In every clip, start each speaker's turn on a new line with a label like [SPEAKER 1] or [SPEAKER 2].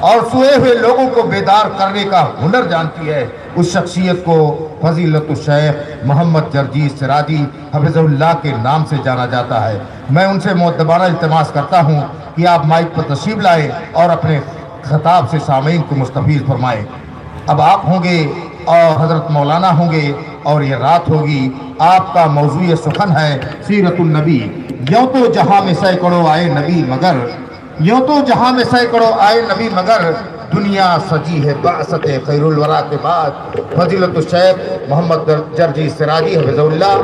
[SPEAKER 1] اور سوئے ہوئے لوگوں کو بیدار کرنے کا ہنر جانتی ہے، اس شخصیت کو فضیلت الشیخ محمد جرجیس سراجی حفظہ اللہ کے نام سے جانا جاتا ہے۔ میں ان سے مؤدبانہ التماس کرتا ہوں کہ آپ مائک پر تشریف لائیں اور اپنے خطاب سے سامعین کو مستفیض فرمائیں۔ اب آپ ہوں گے اور حضرت مولانا ہوں گے اور یہ رات ہوگی۔ آپ کا موضوع سخن ہے سیرت النبی۔ یوں تو جہاں میں سینکڑوں آئے نبی مگر، یوں تو جہاں میں سینکڑوں آئے نبی مگر، دنیا سجی ہے بعثت خیر الورا کے بعد۔ فضیلت الشیخ محمد جرجیس سراجی حفظہ اللہ،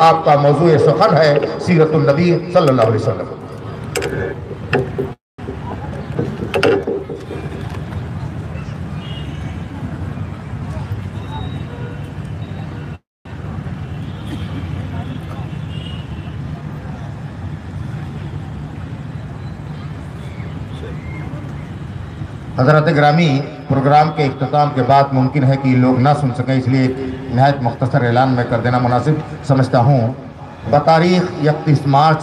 [SPEAKER 1] آپ کا موضوع سخن ہے سیرت النبی صلی اللہ علیہ وسلم۔ حضرات گرامی، پروگرام کے اختتام کے بعد ممکن ہے کہ لوگ نہ سن سکیں، اس لیے نہایت مختصر اعلان میں کر دینا مناسب سمجھتا ہوں۔ بتاریخ 31 مارچ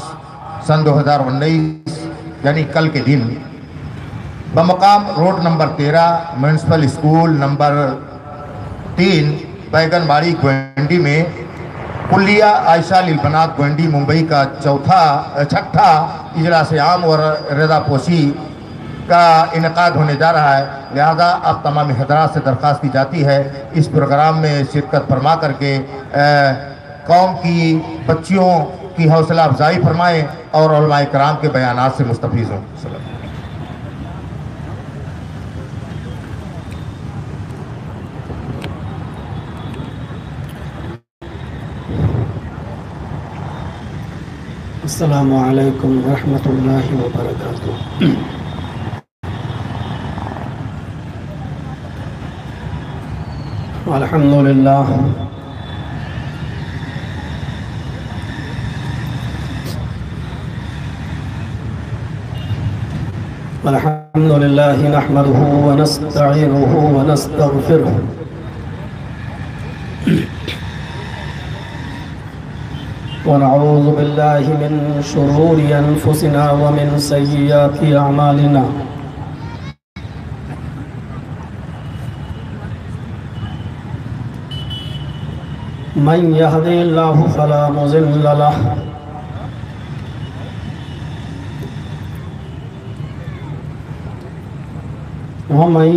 [SPEAKER 1] سن 2019 یعنی کل کے دن بمقام road number 13 municipal school number 3 بیگن باڑی گوینڈی میں کلیہ عائشہ للبنات گوینڈی ممبئی کا چھٹا اجلاس عام اور رضا پوشی کا انعقاد ہونے جا رہا ہے، لہذا اب تمام حضرات سے درخواست کی جاتی ہے اس پروگرام میں شرکت فرما کر کے قوم کی بچیوں کی حوصلہ افزائی فرمائیں اور علماء کرام کے بیانات سے مستفیض ہوں۔
[SPEAKER 2] السلام علیکم ورحمۃ اللہ وبرکاتہ۔ الحمدللہ نحمده ونستعینه ونستغفره ونعوذ باللہ من شرور انفسنا ومن سیئات اعمالنا، من يهدي الله فلا مضل له ومن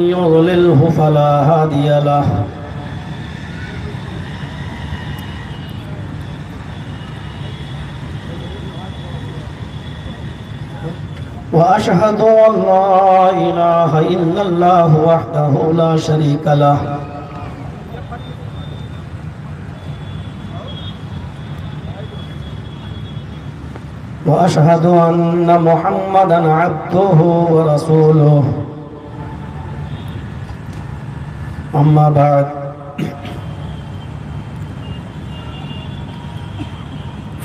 [SPEAKER 2] يضلله فلا هادي له، وأشهد أن لا إله إلا الله وحده لا شريك له، وأشهد أن محمدًا عبده ورسوله، أما بعد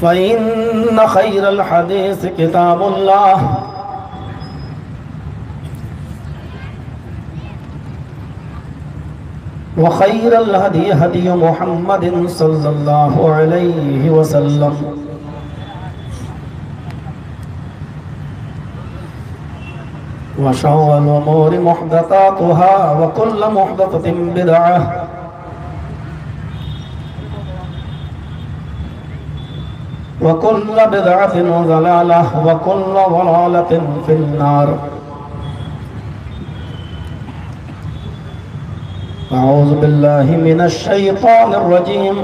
[SPEAKER 2] فإن خير الحديث كتاب الله، وخير الهدي هدي محمد صلى الله عليه وسلم، وشر الأمور محدثاتها وكل محدثة بدعة وكل بدعة ضلالة وكل ضلالة في النار۔ أعوذ بالله من الشيطان الرجيم،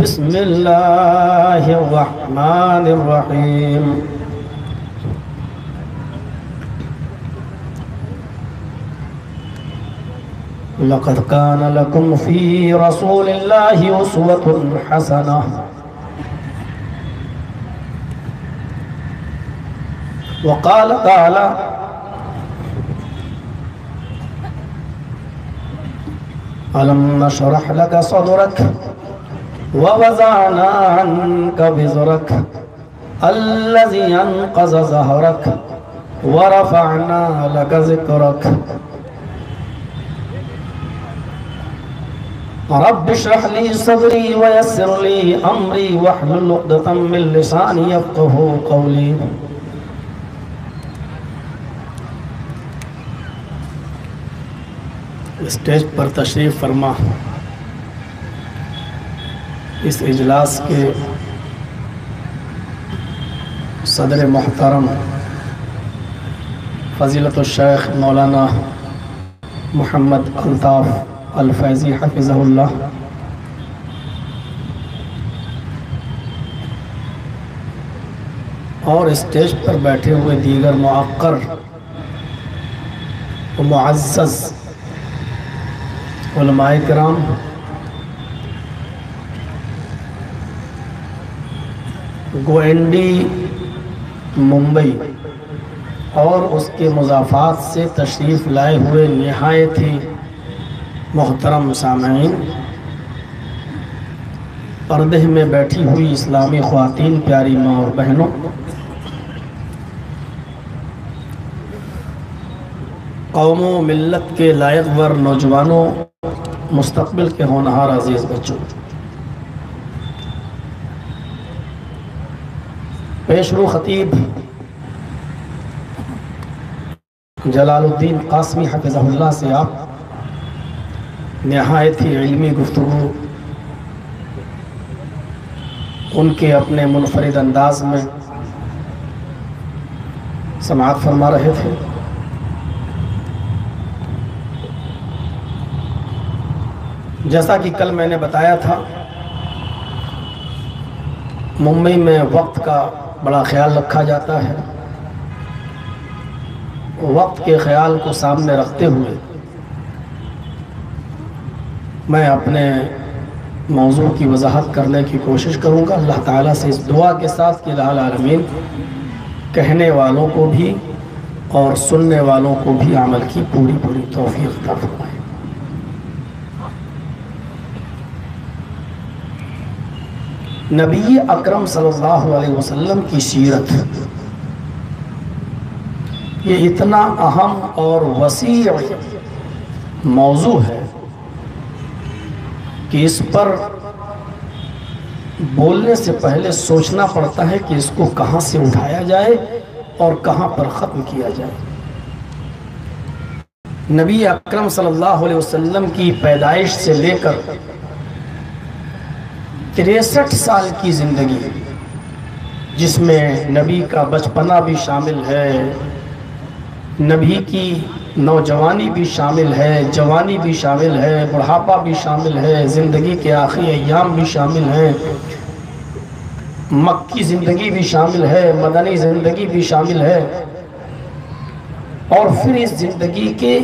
[SPEAKER 2] بسم الله الرحمن الرحيم۔ لقد كان لكم في رسول الله أسوة حسنة، وقال تعالى: ألم نشرح لك صدرك ووضعنا عنك وزرك الذي أنقض ظهرك ورفعنا لك ذكرك، رب اشرح لي صدري ويسر لي أمري واحلل عقدة من لساني يفقهوا قولي۔ اسٹیج پر تشریف فرما اس اجلاس کے صدر محترم فضیلت الشیخ مولانا محمد الطاف الفیضی حفظہ اللہ، اور اسٹیج پر بیٹھے ہوئے دیگر معقر و معزز علماء کرام، گوئنڈی ممبئی اور اس کے مضافات سے تشریف لائے ہوئے نہایت ہی محترم سامعین، پردے میں بیٹھی ہوئی اسلامی خواتین، پیاری ماں اور بہنوں، قوم و ملت کے لائق ور نوجوانوں، مستقبل کے ہونہار عزیز بچوں، پیشرو خطیب جلال الدین قاسمی حفظہ اللہ سے آپ نہایت ہی علمی گفتگو ان کے اپنے منفرد انداز میں سماعت فرما رہے تھے۔ جیسا کہ کل میں نے بتایا تھا، ممبئی میں وقت کا بڑا خیال رکھا جاتا ہے۔ وقت کے خیال کو سامنے رکھتے ہوئے میں اپنے موضوع کی وضاحت کرنے کی کوشش کروں گا۔ اللہ تعالیٰ سے اس دعا کے ساتھ کہ الہ العالمین کہنے والوں کو بھی اور سننے والوں کو بھی عمل کی پوری توفیق عطا فرمائے۔ نبی اکرم صلی اللہ علیہ وسلم کی سیرت یہ اتنا اہم اور وسیع موضوع ہے کہ اس پر بولنے سے پہلے سوچنا پڑتا ہے کہ اس کو کہاں سے اٹھایا جائے اور کہاں پر ختم کیا جائے۔ نبی اکرم صلی اللہ علیہ وسلم کی پیدائش سے لے کر 63 سال کی زندگی، جس میں نبی کا بچپنا بھی شامل ہے، نبی کی نوجوانی بھی شامل ہے، جوانی بھی شامل ہے، بڑھاپا بھی شامل ہے، زندگی کے آخری ایام بھی شامل ہیں، مکی زندگی بھی شامل ہے، مدنی زندگی بھی شامل ہے، اور پھر اس زندگی کے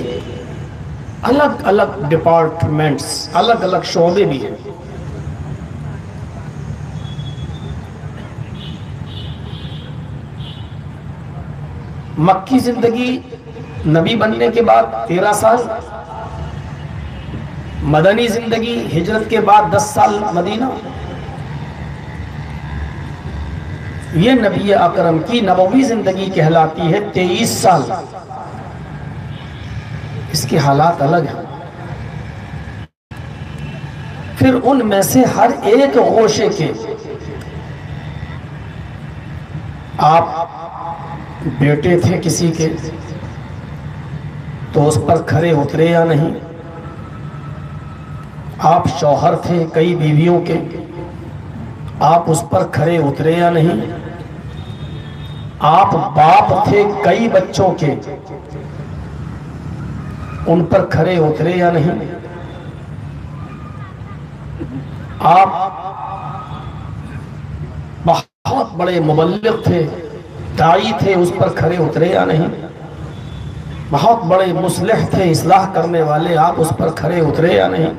[SPEAKER 2] الگ الگ ڈپارٹمنٹس، الگ الگ شعبے بھی ہیں۔ مکی زندگی نبی بننے کے بعد 13 سال، مدنی زندگی ہجرت کے بعد 10 سال مدینہ، یہ نبی اکرم کی نبوی زندگی کہلاتی ہے 23 سال۔ اس کے حالات الگ ہیں۔ پھر ان میں سے ہر ایک غوشے کے آپ بیٹے تھے کسی کے تو اس پر کھرے اترے یا نہیں، آپ شوہر تھے کئی بیویوں کے، آپ اس پر کھرے اترے یا نہیں، آپ باپ تھے کئی بچوں کے، ان پر کھرے اترے یا نہیں، آپ بہت بڑے مبلغ تھے، داعی تھے، اس پر کھرے اترے یا نہیں، بہت بڑے مصلح تھے، اصلاح کرنے والے، آپ اس پر کھرے اترے یا نہیں۔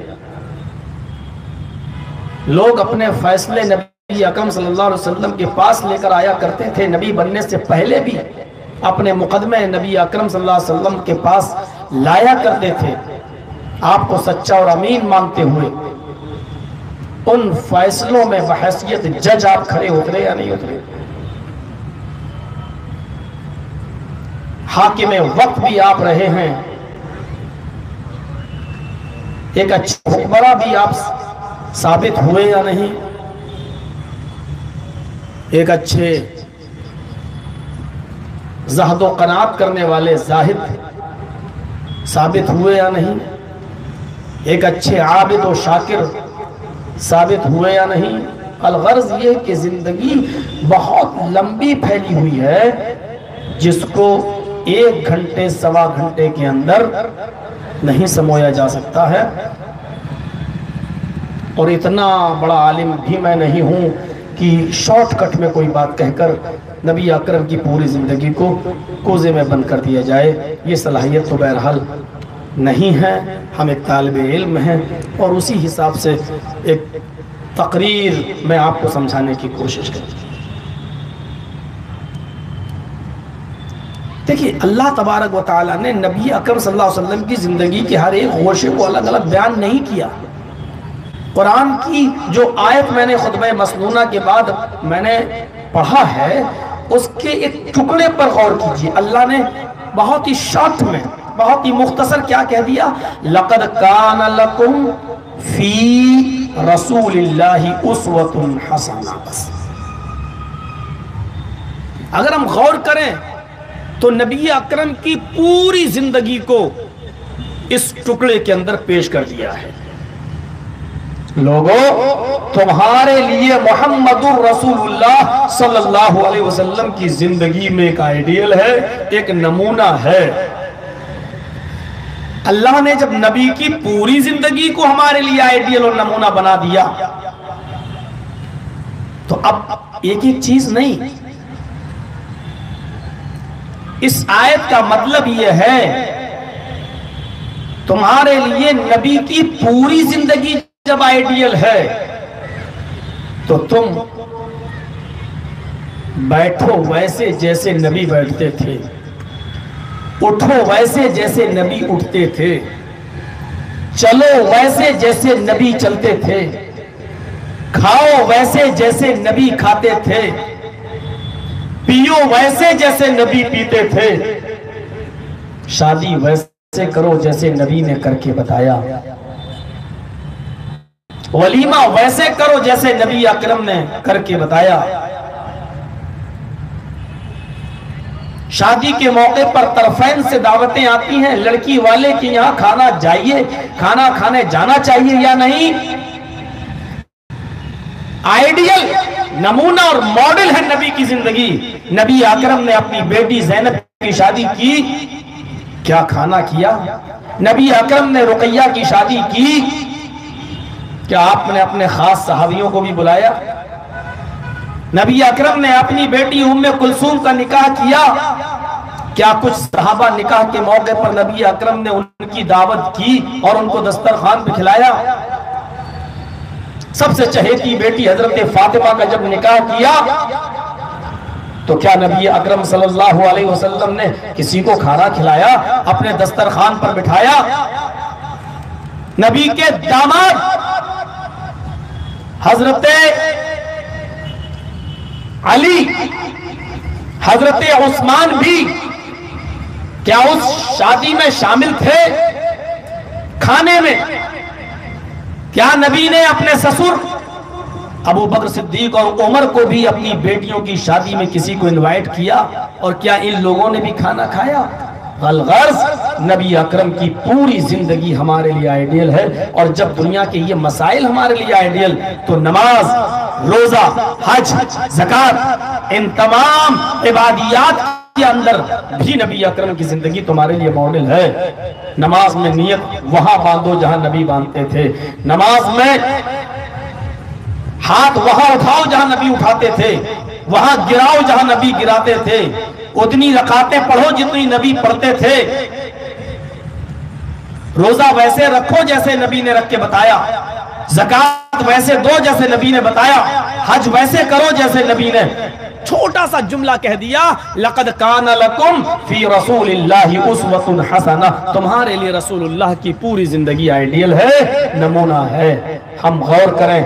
[SPEAKER 2] لوگ اپنے فیصلے نبی اکرم صلی اللہ علیہ وسلم کے پاس لے کر آیا کرتے تھے، نبی بننے سے پہلے بھی اپنے مقدمے نبی اکرم صلی اللہ علیہ وسلم کے پاس لایا کرتے تھے، آپ کو سچا اور امین مانتے ہوئے۔ ان فیصلوں میں بحیثیت جج آپ کھڑے اترے یا نہیں اترے؟ حاکم وقت بھی آپ رہے ہیں، ایک اچھا حکمراں بھی آپ ثابت ہوئے یا نہیں، ایک اچھے زہد و قناعت کرنے والے زاہد ثابت ہوئے یا نہیں، ایک اچھے عابد و شاکر ثابت ہوئے یا نہیں؟ الغرض یہ کہ زندگی بہت لمبی پھیلی ہوئی ہے جس کو 1 گھنٹے سوا گھنٹے کے اندر نہیں سمویا جا سکتا ہے. اور اتنا بڑا عالم بھی میں نہیں ہوں کہ شارٹ کٹ میں کوئی بات کہہ کر نبی اکرم کی پوری زندگی کو کوزے میں بند کر دیا جائے. یہ صلاحیت تو بہرحال نہیں ہے. ہم ایک طالب علم ہیں اور اسی حساب سے ایک تقریر میں آپ کو سمجھانے کی کوشش کروں. دیکھیے اللہ تبارک و تعالیٰ نے نبی اکرم صلی اللہ علیہ وسلم کی زندگی کے ہر ایک گوشے کو الگ الگ بیان نہیں کیا. قرآن کی جو آیت میں نے خطبہ مسنونہ کے بعد میں نے پڑھا ہے اس کے ایک ٹکڑے پر غور کیجیے. اللہ نے بہت ہی شارٹ میں بہت ہی مختصر کیا کہہ دیا؟ لَقَدْ كَانَ لَكُمْ فِي رَسُولِ اللَّهِ أُسْوَةٌ حَسَنَةٌ. بس اگر ہم غور کریں تو نبی اکرم کی پوری زندگی کو اس ٹکڑے کے اندر پیش کر دیا ہے. لوگوں تمہارے لیے محمد الرسول اللہ صلی اللہ علیہ وسلم کی زندگی میں ایک آئیڈیل ہے، ایک نمونہ ہے. اللہ نے جب نبی کی پوری زندگی کو ہمارے لیے آئیڈیل اور نمونہ بنا دیا تو اب ایک ایک چیز نہیں. اس آیت کا مطلب یہ ہے تمہارے لیے نبی کی پوری زندگی جب آئیڈیل ہے تو تم بیٹھو ویسے جیسے نبی بیٹھتے تھے، اٹھو ویسے جیسے نبی اٹھتے تھے، چلو ویسے جیسے نبی چلتے تھے، کھاؤ ویسے جیسے نبی کھاتے تھے، پیو ویسے جیسے نبی پیتے تھے، شادی ویسے کرو جیسے نبی نے کر کے بتایا، ولیمہ ویسے کرو جیسے نبی اکرم نے کر کے بتایا. شادی کے موقع پر طرفین سے دعوتیں آتی ہیں، لڑکی والے کی یہاں کھانا کھانے جانا چاہیے یا نہیں. آئیڈیل نمونہ اور ماڈل ہے نبی کی زندگی. نبی اکرم نے اپنی بیٹی زینب کی شادی کی، کیا کھانا کیا؟ نبی اکرم نے رقیہ کی شادی کی، کیا آپ نے اپنے خاص صحابیوں کو بھی بلایا؟ نبی اکرم نے اپنی بیٹی ام کلثوم کا نکاح کیا، کیا کچھ صحابہ نکاح کے موقع پر نبی اکرم نے ان کی دعوت کی اور ان کو دسترخوان پہ کھلایا؟ سب سے چہیتی بیٹی حضرت فاطمہ کا جب نکاح کیا تو کیا نبی اکرم صلی اللہ علیہ وسلم نے کسی کو کھانا کھلایا، اپنے دسترخوان پر بٹھایا؟ نبی کے داماد حضرت علی، حضرت عثمان بھی کیا اس شادی میں شامل تھے؟ کھانے میں کیا نبی نے اپنے سسر ابو بکر صدیق اور عمر کو بھی اپنی بیٹیوں کی شادی میں کسی کو انوائٹ کیا؟ اور کیا ان لوگوں نے بھی کھانا کھایا؟ الغرض نبی اکرم کی پوری زندگی ہمارے لیے آئیڈیل ہے. اور جب دنیا کے یہ مسائل ہمارے لیے آئیڈیل تو نماز، روزہ، حج، زکوٰۃ، ان تمام عبادیات کے اندر بھی نبی اکرم کی زندگی تمہارے لیے ماڈل ہے. نماز میں نیت وہاں باندھو جہاں نبی باندھتے تھے، نماز میں ہاتھ وہاں اٹھاؤ جہاں نبی اٹھاتے تھے، وہاں گراؤ جہاں نبی گراتے تھے، اتنی رکعتیں پڑھو جتنی نبی پڑھتے تھے، روزہ ویسے رکھو جیسے نبی نے رکھ کے بتایا، زکوٰۃ ویسے دو جیسے نبی نے بتایا، حج ویسے کرو جیسے نبی نے. چھوٹا سا جملہ کہہ دیا، لَقَدْ كَانَ لَكُمْ فِي رَسُولِ اللَّهِ أُسْوَةٌ حَسَنَةٌ. تمہارے لیے رسول اللہ کی پوری زندگی آئیڈیل ہے، نمونہ ہے. ہم غور کریں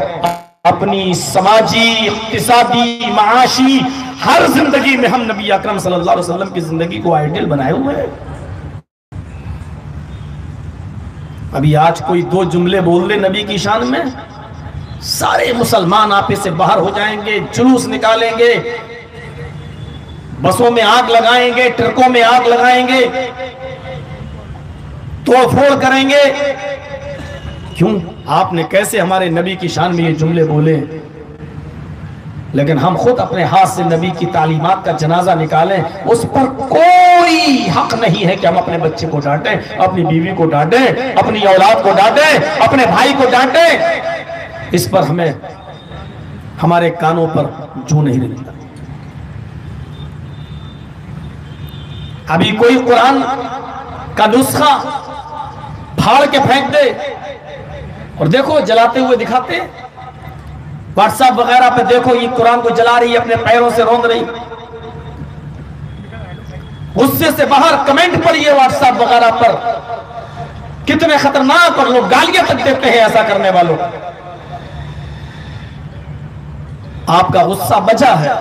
[SPEAKER 2] اپنی سماجی، اقتصادی، معاشی ہر زندگی میں ہم نبی اکرم صلی اللہ علیہ وسلم کی زندگی کو آئیڈیل بنائے ہوئے ہیں. ابھی آج کوئی 2 جملے بول دے نبی کی شان میں، سارے مسلمان آپے سے باہر ہو جائیں گے، جلوس نکالیں گے، بسوں میں آگ لگائیں گے، ٹرکوں میں آگ لگائیں گے، توڑ پھوڑ کریں گے. کیوں آپ نے کیسے ہمارے نبی کی شان میں یہ جملے بولے؟ لیکن ہم خود اپنے ہاتھ سے نبی کی تعلیمات کا جنازہ نکالیں، اس پر کوئی حق نہیں ہے کہ ہم اپنے بچے کو ڈانٹیں، اپنی بیوی کو ڈانٹیں، اپنی اولاد کو ڈانٹیں، اپنے بھائی کو ڈانٹیں۔ اس پر ہمیں ہمارے کانوں پر جو نہیں رہتا۔ ابھی کوئی قرآن کا نسخہ پھاڑ کے پھینک دے اور دیکھو جلاتے ہوئے دکھاتے، واٹس ایپ وغیرہ پہ دیکھو یہ قرآن کو جلا رہی ہے، اپنے پیروں سے روند رہی، غصے سے باہر کمنٹ پڑھیے واٹس ایپ وغیرہ پر، کتنے خطرناک اور لوگ گالیاں تک دیتے ہیں ایسا کرنے والوں۔ آپ کا غصہ بچا ہے،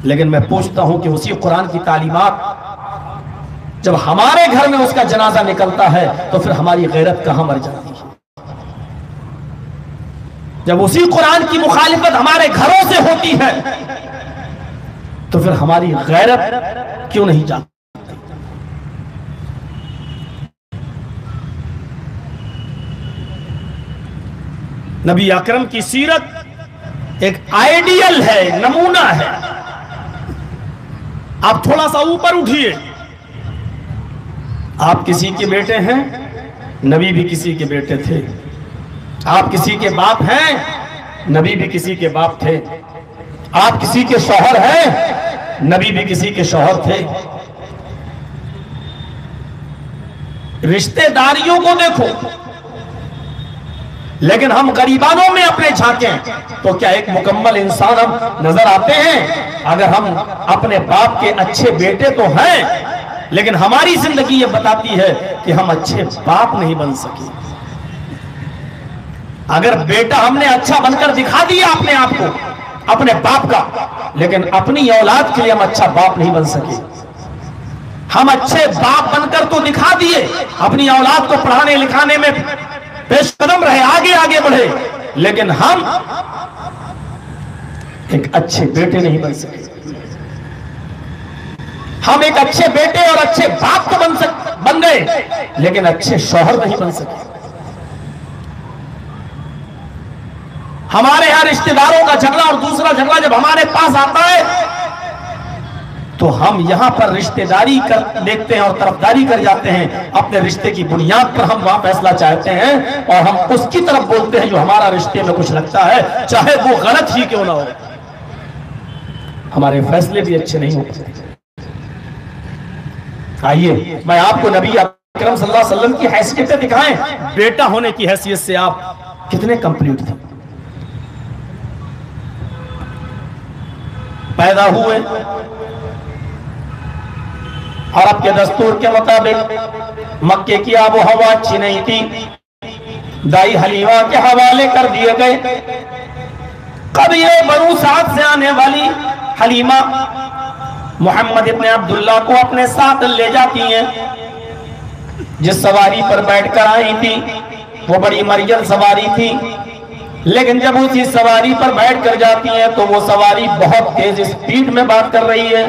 [SPEAKER 2] لیکن میں پوچھتا ہوں کہ اسی قرآن کی تعلیمات جب ہمارے گھر میں اس کا جنازہ نکلتا ہے تو پھر ہماری غیرت کہاں مر جاتی ہے؟ جب اسی قرآن کی مخالفت ہمارے گھروں سے ہوتی ہے تو پھر ہماری غیرت کیوں نہیں جاتی؟ نبی اکرم کی سیرت ایک آئیڈیل ہے، نمونہ ہے۔ آپ تھوڑا سا اوپر اٹھیے، آپ کسی کے بیٹے ہیں، نبی بھی کسی کے بیٹے تھے۔ آپ کسی کے باپ ہیں، نبی بھی کسی کے باپ تھے۔ آپ کسی کے شوہر ہیں، نبی بھی کسی کے شوہر تھے۔ رشتہ داریوں کو دیکھو، لیکن ہم غریبانوں میں اپنے جھانکیں تو کیا ایک مکمل انسان ہم نظر آتے ہیں؟ اگر ہم اپنے باپ کے اچھے بیٹے تو ہیں، لیکن ہماری زندگی یہ بتاتی ہے کہ ہم اچھے باپ نہیں بن سکے۔ اگر بیٹا ہم نے اچھا بن کر دکھا دیا اپنے آپ کو، اپنے باپ کا، لیکن اپنی اولاد کے لیے ہم اچھا باپ نہیں بن سکے۔ ہم اچھے باپ بن کر تو دکھا دیے، اپنی اولاد کو پڑھانے لکھانے میں پیش قدم رہے، آگے آگے بڑھے، لیکن ہم ایک اچھے بیٹے نہیں بن سکے۔ ہم ایک اچھے بیٹے اور اچھے باپ تو بن گئے، لیکن اچھے شوہر نہیں بن سکے۔ ہمارے یہاں رشتہ داروں کا جھگڑا اور دوسرا جھگڑا جب ہمارے پاس آتا ہے تو ہم یہاں پر رشتہ داری دیکھتے ہیں اور طرفداری کر جاتے ہیں، اپنے رشتے کی بنیاد پر ہم وہاں فیصلہ چاہتے ہیں اور ہم اس کی طرف بولتے ہیں جو ہمارا رشتے میں کچھ لگتا ہے، چاہے وہ غلط ہی کیوں نہ ہو۔ ہمارے فیصلے بھی اچھے نہیں ہوتے۔ آئیے میں آپ کو نبی اکرم صلی اللہ علیہ وسلم کی حیثیتیں دکھائیں۔ بیٹا ہونے کی حیثیت سے آپ کتنے کمپلیٹ تھے؟ پیدا ہوئے، عرب کے دستور کے مطابق مکے کی آب و ہوا اچھی نہیں تھی، دائی حلیمہ کے حوالے کر دیے گئے۔ قبیلہ بنو سعد سے آنے والی حلیمہ محمد ابن عبداللہ کو اپنے ساتھ لے جاتی ہیں۔ جس سواری پر بیٹھ کر آئی تھی وہ بڑی مرجل سواری تھی، لیکن جب اسی سواری پر بیٹھ کر جاتی ہیں تو وہ سواری بہت تیز سپیڈ میں بات کر رہی ہے،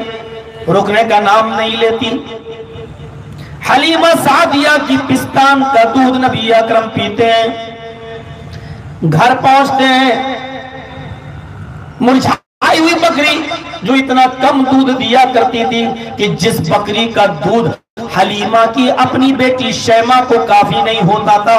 [SPEAKER 2] رکنے کا نام نہیں لیتی۔ حلیمہ سعدیہ کی پستان کا دودھ نبی اکرم پیتے ہیں، گھر پہنچتے ہیں، مرجھائی ہوئی بکری جو اتنا کم دودھ دیا کرتی تھی کہ جس بکری کا دودھ حلیمہ کی اپنی بیٹی شیمہ کو کافی نہیں ہوتا تھا،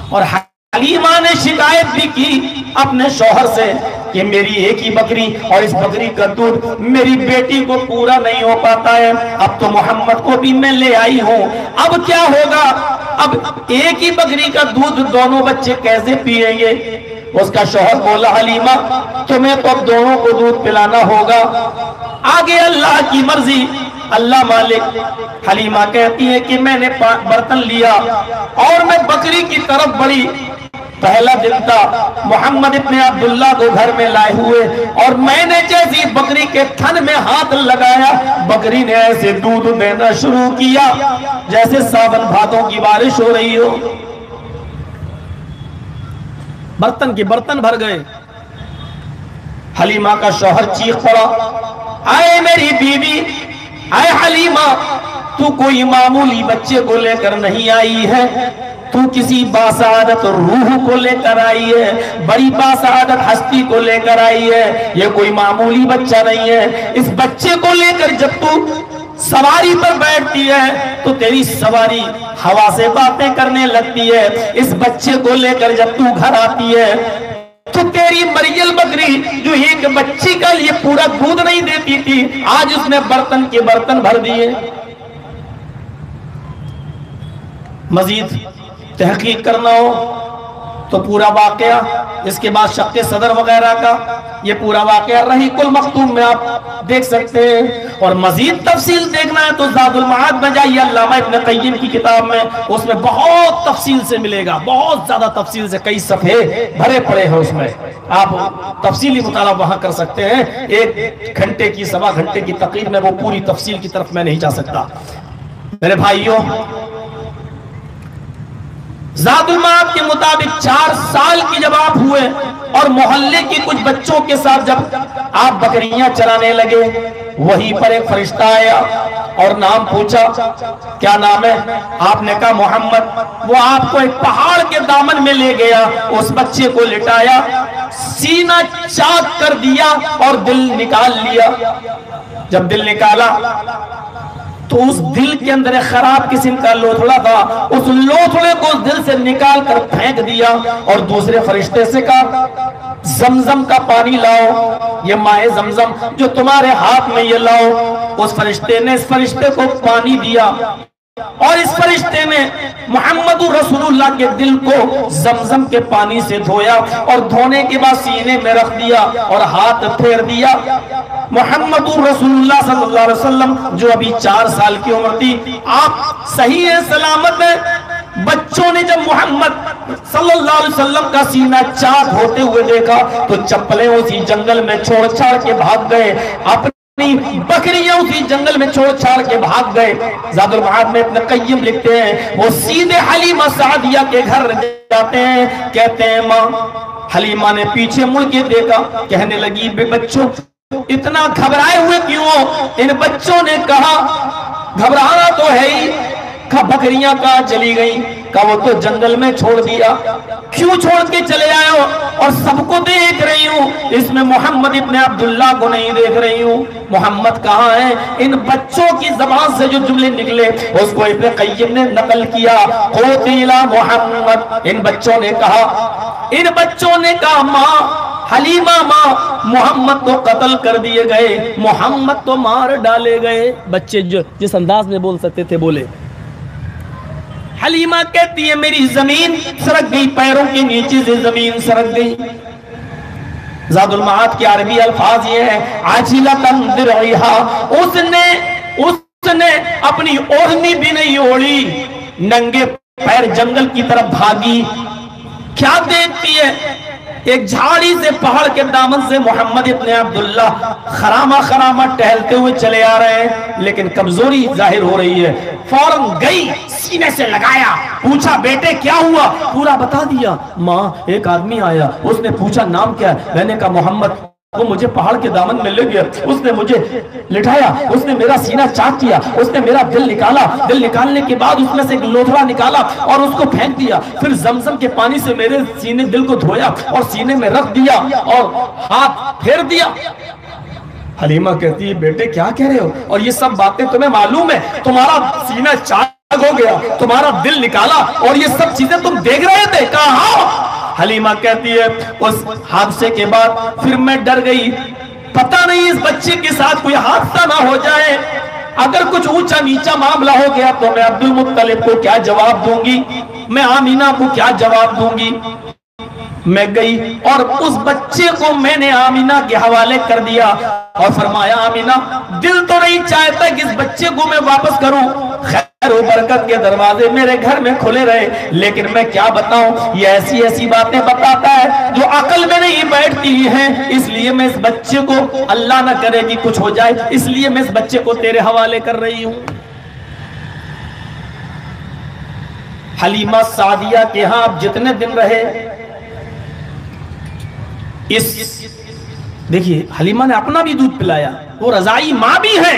[SPEAKER 2] اور حلیمہ نے شکایت بھی کی اپنے شوہر سے کہ میری ایک ہی بکری اور اس بکری کا دودھ میری بیٹی کو پورا نہیں ہو پاتا ہے، اب تو محمد کو بھی میں لے آئی ہوں، اب کیا ہوگا؟ اب ایک ہی بکری کا دودھ دونوں بچے کیسے پیئیں گے؟ اس کا شوہر بولا حلیمہ تمہیں تو اب دونوں کو دودھ پلانا ہوگا، آگے اللہ کی مرضی، اللہ مالک۔ حلیمہ کہتی ہے کہ میں نے برتن لیا اور میں بکری کی طرف بڑھی، پہلا دن تھا، محمد ابن عبداللہ کو گھر میں لائے ہوئے، اور میں نے جیسی بکری کے تھن میں ہاتھ لگایا بکری نے ایسے دودھ دینا شروع کیا جیسے ساون بھادوں کی بارش ہو رہی ہو، برتن کے برتن بھر گئے۔ حلیمہ کا شوہر چیخ پڑا، اے میری بیوی، اے حلیمہ تو کوئی معمولی بچے کو لے کر نہیں آئی ہے، تو کسی باسعادت روح کو لے کر آئی ہے، بڑی باسعادت ہستی کو لے کر آئی ہے، یہ کوئی معمولی بچہ نہیں ہے۔ اس بچے کو لے کر جب تو سواری پر بیٹھتی ہے تو تیری سواری ہوا سے باتیں کرنے لگتی ہے، اس بچے کو لے کر جب تو گھر آتی ہے تو تیری مریل بکری جو ایک بچی کا لیے پورا دودھ نہیں دیتی تھی، آج اس نے برتن کے برتن بھر دیے۔ مزید تحقیق کرنا ہو تو پورا واقعہ، اس کے بعد شق صدر وغیرہ کا یہ پورا واقعہ رحیق المختوم میں آپ دیکھ سکتے ہیں، اور مزید تفصیل دیکھنا ہے تو زاد المعاد میں جائیے، علامہ ابن قیم کی کتاب میں، اس میں بہت تفصیل سے ملے گا، بہت زیادہ تفصیل سے، کئی صفحے بھرے پڑے ہیں اس میں، آپ تفصیلی مطالعہ وہاں کر سکتے ہیں۔ ایک گھنٹے کی، سوا گھنٹے کی تقریر میں وہ پوری تفصیل کی طرف میں نہیں جا سکتا۔ میرے بھائیوں، زاد المعاد کے مطابق 4 سال کی جب آپ ہوئے اور محلے کی کچھ بچوں کے ساتھ جب آپ بکریاں چرانے لگے، وہیں پر ایک فرشتہ آیا اور نام پوچھا، کیا نام ہے؟ آپ نے کہا محمد۔ وہ آپ کو ایک پہاڑ کے دامن میں لے گیا، اس بچے کو لٹایا، سینہ چاک کر دیا اور دل نکال لیا۔ جب دل نکالا تو اس دل کے اندر ایک خراب قسم کا لوتھڑا تھا، اس لوتھڑے کو اس دل سے نکال کر پھینک دیا اور دوسرے فرشتے سے کہا زمزم کا پانی لاؤ، یہ ماء زمزم جو تمہارے ہاتھ میں یہ لاؤ۔ اس فرشتے نے اس فرشتے کو پانی دیا اور اس فرشتے نے محمد رسول اللہ کے دل کو زمزم کے پانی سے دھویا اور دھونے کے بعد سینے میں رکھ دیا اور ہاتھ پھیر دیا۔ محمد رسول اللہ صلی اللہ علیہ وسلم جو ابھی 4 سال کی عمر تھی، آپ صحیح سلامت ہیں۔ بچوں نے جب محمد صلی اللہ علیہ وسلم کا سینہ چاک ہوتے ہوئے دیکھا تو چپلیں اسی جنگل میں چھوڑ چھاڑ کے بھاگ گئے، اپنی بکریاں اسی جنگل میں چھوڑ چھاڑ کے بھاگ گئے۔ زاد المعاد میں ابن قیم لکھتے ہیں، وہ سیدھے حلیمہ سعدیہ کے گھر جاتے ہیں، کہتے ہیں ماں۔ حلیمہ نے پیچھے مڑ کے دیکھا، کہنے لگی بے بچوں اتنا گھبرائے ہوئے کیوں؟ ان بچوں نے کہا گھبرانا تو ہے ہی، کہا بکریاں کہاں چلی گئیں؟ کہا وہ تو جنگل میں چھوڑ دیا۔ کیوں چھوڑ کے چلے آئے ہو؟ اور سب کو دیکھ رہی ہوں، اس میں محمد ابن عبداللہ کو نہیں دیکھ رہی ہوں۔ محمد کہاں ہے؟ ان بچوں کی زبان سے جو جملے نکلے اس کو ابن قیم نے نقل کیا، قتل محمد۔ ان بچوں نے کہا ماں حلیمہ، ماں محمد تو قتل کر دیے گئے، محمد تو مار ڈالے گئے۔ بچے جو جس انداز میں بول سکتے تھے بولے۔ حلیمہ کہتی ہے میری زمین سرک گئی، پیروں کے نیچے سے زمین سرک گئی۔ زاد المعاد کے عربی الفاظ یہ ہے عاجلتاً درعیہا، اس نے اپنی اوڑھنی بھی نہیں اوڑھی، ننگے پیر جنگل کی طرف بھاگی۔ کیا دیکھتی ہے؟ ایک جھاڑی سے پہاڑ کے دامن سے محمد ابن عبداللہ خرامہ ٹہلتے ہوئے چلے آ رہے ہیں، لیکن کمزوری ظاہر ہو رہی ہے۔ فوراً گئی، سینے سے لگایا، پوچھا بیٹے کیا ہوا؟ پورا بتا دیا۔ ماں ایک آدمی آیا، اس نے پوچھا نام کیا ہے؟ میں نے کہا محمد۔ وہ مجھے پہاڑ کے دامن میں لے گیا، اس نے مجھے لٹایا، اس نے میرا سینہ چاک کیا، اس نے میرا دل نکالا، دل نکالنے کے بعد اس میں سے ایک لوتھڑا نکالا اور اس کو پھینک دیا، پھر زمزم کے پانی سے میرے سینے دل کو دھویا اور سینے میں رکھ دیا اور ہاتھ پھیر دیا۔ حلیمہ کہتی ہے بیٹے کیا کہہ رہے ہو؟ اور یہ سب باتیں تمہیں معلوم ہے؟ تمہارا سینہ چاک ہو گیا، تمہارا دل نکالا اور یہ سب چیزیں تم دیکھ رہے تھے؟ کہا حلیمہ کہتی ہے اس حادثے کے بعد پھر میں ڈر گئی، پتہ نہیں اس بچے کے ساتھ کوئی حادثہ نہ ہو جائے، اگر کچھ اونچا نیچا معاملہ ہو گیا تو میں عبد المطلب کو کیا جواب دوں گی، میں آمینہ کو کیا جواب دوں گی۔ میں گئی اور اس بچے کو میں نے آمینہ کے حوالے کر دیا اور فرمایا آمینہ دل تو نہیں چاہتا کہ اس بچے کو میں واپس کروں، خیر و برکت کے دروازے میرے گھر میں کھلے رہے، لیکن میں کیا بتاؤں یہ ایسی ایسی باتیں بتاتا ہے جو عقل میں نہیں بیٹھتی ہیں، اس لیے میں اس بچے کو اللہ نہ کرے کہ کچھ ہو جائے، اس لیے میں اس بچے کو تیرے حوالے کر رہی ہوں۔ حلیمہ سعدیہ کے ہاں آپ جتنے دن رہے، دیکھیے حلیمہ نے اپنا بھی دودھ پلایا، وہ رضائی ماں بھی ہے،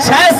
[SPEAKER 2] 6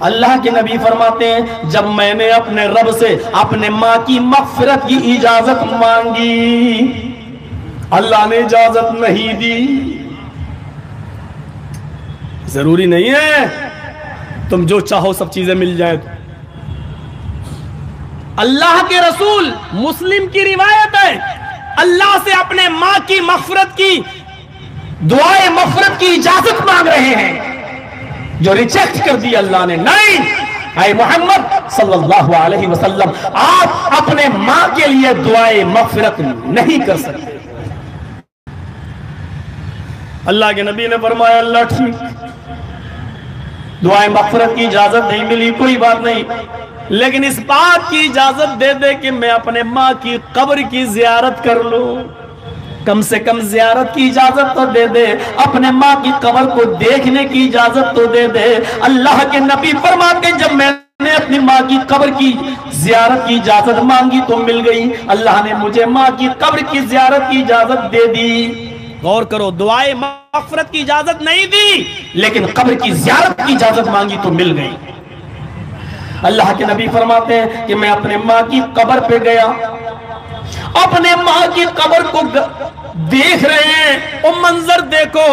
[SPEAKER 2] اللہ کے نبی فرماتے ہیں جب میں نے اپنے رب سے اپنے ماں کی مغفرت کی اجازت مانگی، اللہ نے اجازت نہیں دی۔ ضروری نہیں ہے تم جو چاہو سب چیزیں مل جائیں۔ اللہ کے رسول، مسلم کی روایت ہے، اللہ سے اپنے ماں کی مغفرت کی، دعائے مغفرت کی اجازت مانگ رہے ہیں، جو ریجیکٹ کر دی اللہ نے۔ نہیں، اے محمد صلی اللہ علیہ وسلم، آپ اپنے ماں کے لیے دعائے مغفرت نہیں کر سکتے۔ اللہ کے نبی نے فرمایا اللہ ٹھیک، دعائے مغفرت کی اجازت نہیں ملی، کوئی بات نہیں، لیکن اس بات کی اجازت دے دے کہ میں اپنے ماں کی قبر کی زیارت کر لوں، کم سے کم زیارت کی اجازت تو دے دے، اپنے ماں کی قبر کو دیکھنے کی اجازت تو دے دے۔ اللہ کے نبی فرماتے جب میں نے اپنی ماں کی قبر کی زیارت کی اجازت مانگی تو مل گئی، اللہ نے مجھے ماں کی قبر کی زیارت کی اجازت دے دی۔ غور کرو، دعائے مغفرت کی اجازت نہیں دی، لیکن قبر کی زیارت کی اجازت مانگی تو مل گئی۔ اللہ کے نبی فرماتے ہیں کہ میں اپنے ماں کی قبر پہ گیا، اپنے ماں کی قبر کو دیکھ رہے ہیں، وہ منظر دیکھو،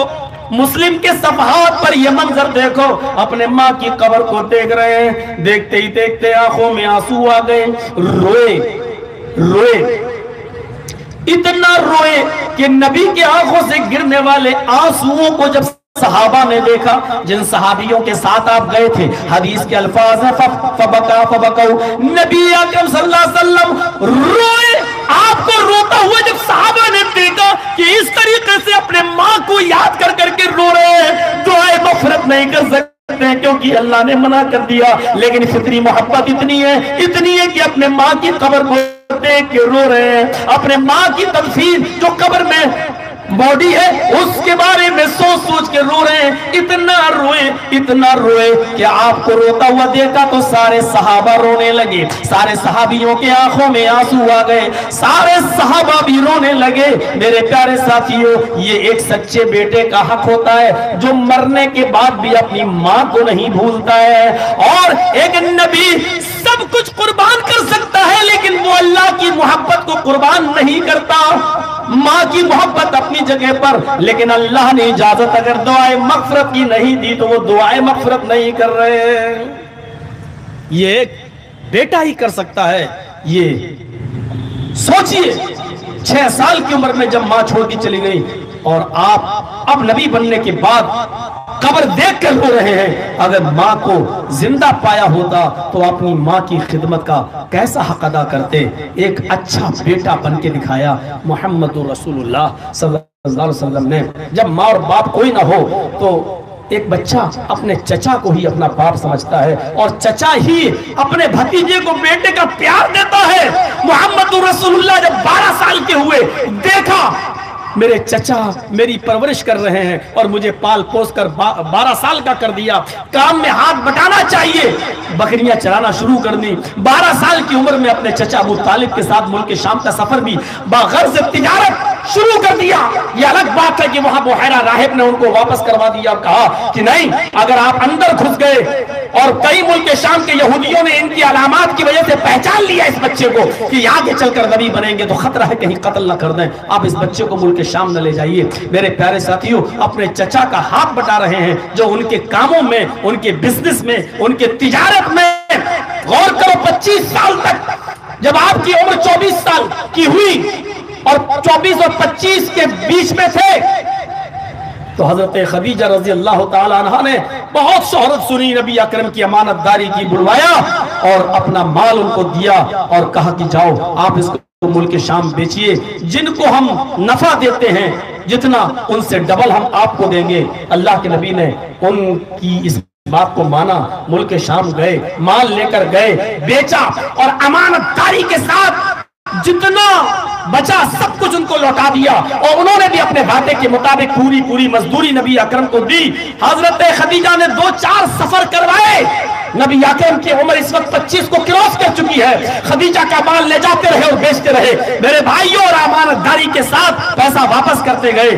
[SPEAKER 2] مسلم کے صفحات پر یہ منظر دیکھو، اپنے ماں کی قبر کو دیکھ رہے ہیں، دیکھتے ہی دیکھتے آنکھوں میں آنسو آ گئے، روئے، اتنا روئے کہ نبی کے آنکھوں سے گرنے والے آنسوؤں کو جب صحابہ نے دیکھا، جن صحابیوں کے ساتھ آپ گئے تھے، حدیث کے الفاظ ہیں فبکو، نبی اکرم صلی اللہ علیہ وسلم روئے، آپ کو روتا ہوا جب صحابہ نے دیکھا کہ اس طریقے سے اپنے ماں کو یاد کر کر کے رو رہے ہیں، دعائے مغفرت نہیں کر سکتے کیونکہ اللہ نے منع کر دیا، لیکن فطری محبت اتنی ہے کہ اپنے ماں کی قبر کو دیکھ کے رو رہے ہیں، اپنے ماں کی تدفین جو قبر میں باڈی ہے اس کے بارے میں سوچ سوچ کے رو رہے ہیں، اتنا روئے کہ آپ کو روتا ہوا دیکھا تو سارے صحابہ رونے لگے، سارے صحابیوں کے آنکھوں میں آنسو آ گئے، سارے صحابہ بھی رونے لگے۔ میرے پیارے ساتھیوں، یہ ایک سچے بیٹے کا حق ہوتا ہے جو مرنے کے بعد بھی اپنی ماں کو نہیں بھولتا ہے، اور ایک نبی سب کچھ قربان کر سکتا ہے لیکن وہ اللہ کی محبت کو قربان نہیں کرتا، ماں کی محبت اپنی جگہ پر، لیکن اللہ نے اجازت اگر دعائے مغفرت کی نہیں دی تو وہ دعائے مغفرت نہیں کر رہے۔ یہ ایک بیٹا ہی کر سکتا ہے۔ یہ سوچئے 6 سال کی عمر میں جب ماں چھوڑ کے چلی گئی اور آپ اب نبی بننے کے بعد قبر دیکھ کر رو رہے ہیں، اگر ماں کو زندہ پایا ہوتا تو اپنی ماں کی خدمت کا کیسا حق ادا کرتے۔ ایک اچھا بیٹا بن کے دکھایا محمد رسول اللہ صلی اللہ علیہ وسلم نے۔ جب ماں اور باپ کوئی نہ ہو تو ایک بچہ اپنے چچا کو ہی اپنا باپ سمجھتا ہے، اور چچا ہی اپنے بھتیجے کو بیٹے کا پیار دیتا ہے۔ محمد رسول اللہ جب 12 سال کے ہوئے، دیکھا میرے چچا میری پرورش کر رہے ہیں اور مجھے پال پوس کر 12 سال کا کر دیا، کام میں ہاتھ بٹانا چاہیے، بکریاں چرانا شروع کر دی۔ 12 سال کی عمر میں اپنے چچا ابو طالب کے ساتھ ملک شام کا سفر بھی باغرض تجارت شروع کر دیا۔ یہ الگ بات ہے کہ وہاں بحیرہ راہب نے ان کو واپس کروا دیا اور کہا کہ نہیں، اگر آپ اندر گھس گئے اور کئی ملک شام کے یہودیوں نے ان کی علامات کی وجہ سے پہچان لیا اس بچے کو کہ آگے چل کر نبی بنیں گے تو خطرہ ہے کہیں قتل نہ کر دیں، آپ اس بچے کو ملک شام نہ لے جائیے۔ میرے پیارے ساتھیوں، اپنے چچا کا ہاتھ بٹا رہے ہیں جو ان کے کاموں میں، ان کے بزنس میں، ان کے تجارت میں۔ غور کرو 25 سال تک، جب آپ کی عمر 24 سال کی ہوئی اور 24 اور 25 کے بیچ میں تھے تو حضرت خدیجہ رضی اللہ تعالیٰ عنہ نے بہت شہرت سنی، نبی اکرم کی امانت داری کی، بلوایا اور اپنا مال ان کو دیا اور کہا کہ جاؤ آپ اس کو ملک شام بیچئے، جن کو ہم نفع دیتے ہیں جتنا ان سے ڈبل ہم آپ کو دیں گے۔ اللہ کے نبی نے ان کی اس بات کو مانا، ملک شام گئے، مال لے کر گئے، بیچا اور امانت داری کے ساتھ جتنا بچا سب کچھ ان کو لوٹا دیا، اور انہوں نے بھی اپنے وعدے کے مطابق پوری مزدوری نبی اکرم کو دی۔ حضرت خدیجہ نے 2-4 سفر کروائے، نبی اکرم کی عمر اس وقت 25 کو کراس کر چکی ہے، خدیجہ کا مال لے جاتے رہے اور بیچتے رہے، میرے بھائیوں، اور امانت داری کے ساتھ پیسہ واپس کرتے گئے۔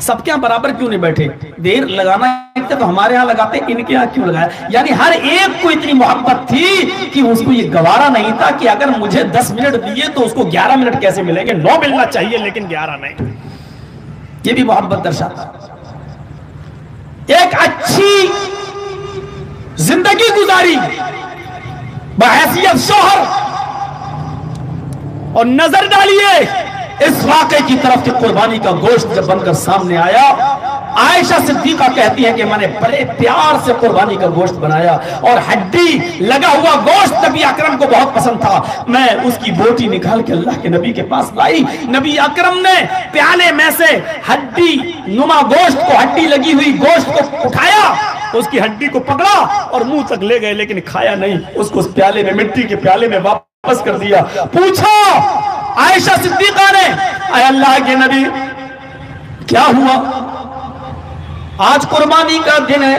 [SPEAKER 2] سب کے یہاں برابر کیوں نہیں بیٹھے؟ دیر لگانا تو ہمارے ہاں لگاتے، ان کے یہاں کیوں لگایا؟ یعنی ہر ایک کو اتنی محبت تھی کہ اس کو یہ گوارا نہیں تھا کہ اگر مجھے 10 منٹ دیے تو اس کو 11 منٹ کیسے ملیں گے، 9 ملنا چاہیے لیکن 11 نہیں۔ یہ بھی محبت درشاتا۔ ایک اچھی زندگی گزاری بحیثیت شوہر، اور نظر ڈالیے اس واقعے کی طرف کہ قربانی کا گوشت جب بن کر سامنے آیا، عائشہ صدیقہ کہتی ہے کہ میں نے بڑے پیار سے قربانی کا گوشت بنایا اور ہڈی لگا ہوا گوشت نبی اکرم کو بہت پسند تھا، میں اس کی بوٹی نکال کے اللہ کے نبی کے پاس لائی، نبی اکرم نے پیالے میں سے ہڈی نما گوشت کو، ہڈی لگی ہوئی گوشت کو اٹھایا، اس کی ہڈی کو پکڑا اور منہ تک لے گئے لیکن کھایا نہیں، اس کو اس پیالے میں، مٹی کے پیالے میں واپس کر دیا۔ پوچھا عائشہ صدیقہ نے، اے اللہ کے نبی کیا ہوا؟ آج قربانی کا دن ہے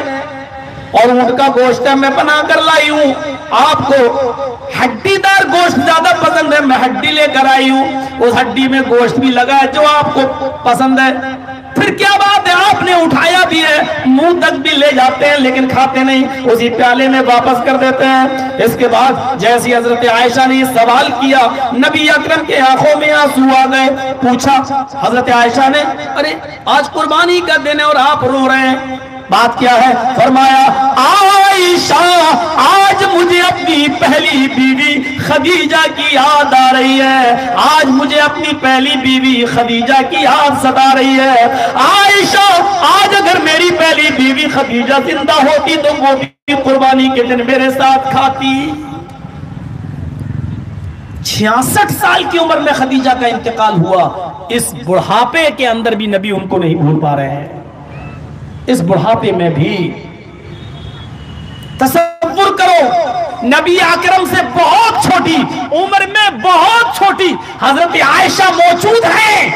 [SPEAKER 2] اور اونٹ کا گوشت ہے، میں بنا کر لائی ہوں، آپ کو ہڈی دار گوشت زیادہ پسند ہے، میں ہڈی لے کر آئی ہوں، اس ہڈی میں گوشت بھی لگا ہے جو آپ کو پسند ہے، پھر کیا بات ہے؟ آپ نے اٹھایا بھی ہے، منہ تک بھی لے جاتے ہیں لیکن کھاتے نہیں، اسی پیالے میں واپس کر دیتے ہیں۔ اس کے بعد جیسی حضرت عائشہ نے سوال کیا، نبی اکرم کے آنکھوں میں آنسو آ گئے۔ پوچھا حضرت عائشہ نے، ارے آج قربانی کا دن ہے اور آپ رو رہے ہیں، بات کیا ہے؟ فرمایا عائشہ آج مجھے اپنی پہلی بیوی خدیجہ کی یاد آ رہی ہے، آج مجھے اپنی پہلی بیوی خدیجہ کی یاد ستا رہی ہے۔ عائشہ آج اگر میری پہلی بیوی خدیجہ زندہ ہوتی تو وہ بھی قربانی کے دن میرے ساتھ کھاتی۔ 66 سال کی عمر میں خدیجہ کا انتقال ہوا، اس بڑھاپے کے اندر بھی نبی ان کو نہیں بھول پا رہے ہیں، اس بڑھاپے میں بھی۔ تصور کرو نبی اکرم سے بہت چھوٹی عمر میں، بہت چھوٹی حضرت عائشہ موجود ہیں،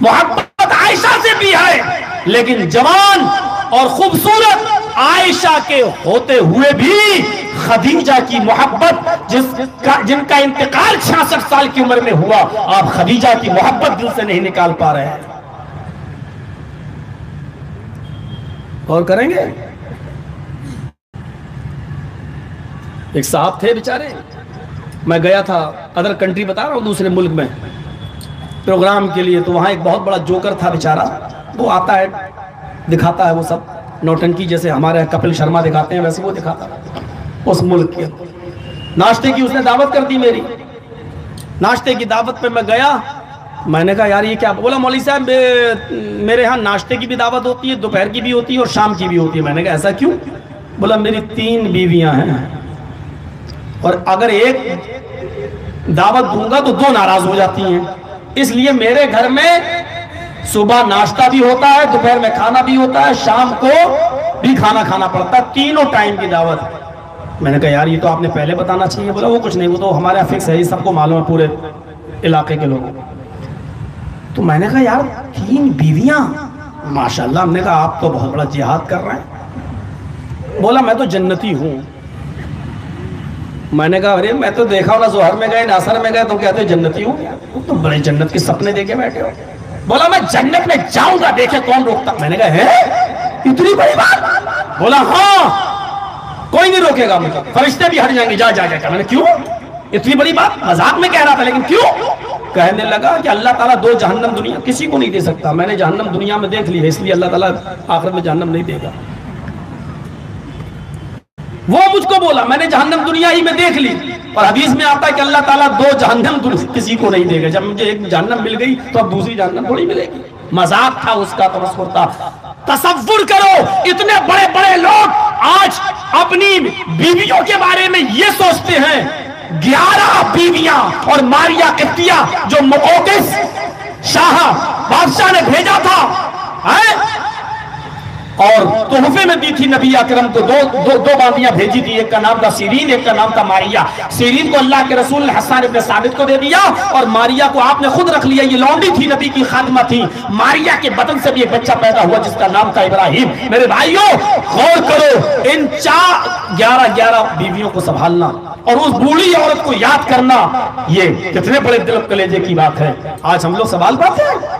[SPEAKER 2] محبت عائشہ سے بھی ہے، لیکن جوان اور خوبصورت عائشہ کے ہوتے ہوئے بھی خدیجہ کی محبت، جن کا انتقال 66 سال کی عمر میں ہوا، آپ خدیجہ کی محبت دل سے نہیں نکال پا رہے ہیں۔ اور کریں گے؟ ایک صاحب تھے بیچارے، میں گیا تھا ادر کنٹری، بتا رہا ہوں دوسرے ملک میں پروگرام کے لیے، تو وہاں ایک بہت بڑا جوکر تھا بیچارہ، وہ آتا ہے دکھاتا ہے وہ سب نوٹنکی، جیسے ہمارے کپل شرما دکھاتے ہیں ویسے وہ دکھاتا ہے اس ملک کے۔ ناشتے کی اس نے دعوت کر دی میری، ناشتے کی دعوت پہ میں گیا، میں نے کہا یار یہ کیا؟ بولا مولوی صاحب میرے ہاں ناشتے کی بھی دعوت ہوتی ہے، دوپہر کی بھی ہوتی ہے اور شام کی بھی ہوتی ہے۔ میں نے کہا ایسا کیوں؟ بولا میری 3 بیویاں ہیں اور اگر ایک دعوت دوں گا تو 2 ناراض ہو جاتی ہیں، اس لیے میرے گھر میں صبح ناشتہ بھی ہوتا ہے، دوپہر میں کھانا بھی ہوتا ہے، شام کو بھی کھانا کھانا پڑتا ہے، تینوں ٹائم کی دعوت۔ میں نے کہا یار یہ تو آپ نے پہلے بتانا چاہیے۔ بولا وہ کچھ نہیں، وہ تو ہمارے یہاں فکس ہے، یہ سب کو معلوم ہے پورے علاقے کے لوگوں کو۔ تو میں نے کہا یار 3 بیویاں، ماشاءاللہ۔ ہم نے کہا آپ تو بہت بڑا جہاد کر رہے ہیں۔ بولا میں تو جنتی ہوں۔ میں نے کہا ارے میں تو دیکھا ہوں نا، ظہر میں گئے ناصر میں گئے تو کہتے جنتی ہوں، تو بڑے جنت کے سپنے دیکھے بیٹھے ہو۔ بولا میں جنت میں جاؤں گا، دیکھے کون روکتا۔ میں نے کہا ہے اتنی بڑی بات؟ بولا ہاں کوئی نہیں روکے گا مجھے، فرشتے بھی ہٹ جائیں گے، جا جا جا۔ میں نے کیوں؟ اتنی بڑی بات؟ مذاق میں کہہ رہا تھا لیکن کیوں؟ کہنے لگا کہ اللہ تعالیٰ 2 جہنم دنیا کسی کو نہیں دے سکتا، میں نے جہنم دنیا میں دیکھ لی ہے، اس لیے اللہ تعالیٰ آخرت میں جہنم نہیں دے گا۔ وہ مجھ کو بولا میں نے جہنم دنیا ہی میں دیکھ لی، اور حدیث میں آتا ہے کہ اللہ تعالیٰ 2 جہنم کسی کو نہیں دے گا، جب مجھے ایک جہنم مل گئی تو اب دوسری جہنم تھوڑی ملے گی۔ مذاق تھا اس کا، تمسخر تھا۔ تصور کرو اتنے بڑے بڑے لوگ آج اپنی بیویوں کے بارے میں یہ سوچتے ہیں، 11 بیویاں اور ماریا قبطیہ جو مقوقس شاہ بادشاہ نے بھیجا تھا اور تحفے میں دی تھی نبی اکرم کو، دو باندیاں بھیجی تھی، ایک کا نام تھا سیرین، ایک کا نام تھا ماریا۔ سیرین کو اللہ کے رسول نے حسان ابن ثابت کو دے دیا اور ماریا کو آپ نے خود رکھ لیا، یہ لونڈی تھی، نبی کی خادمہ تھی۔ ماریا کے بدن سے بھی ایک بچہ پیدا ہوا جس کا نام تھا ابراہیم۔ میرے بھائیوں غور کرو، ان 11 بیویوں کو سنبھالنا اور اس بوڑھی عورت کو یاد کرنا، یہ کتنے بڑے دل و کلیجے کی بات ہے۔ آج ہم لوگ سنبھال پاتے ہیں؟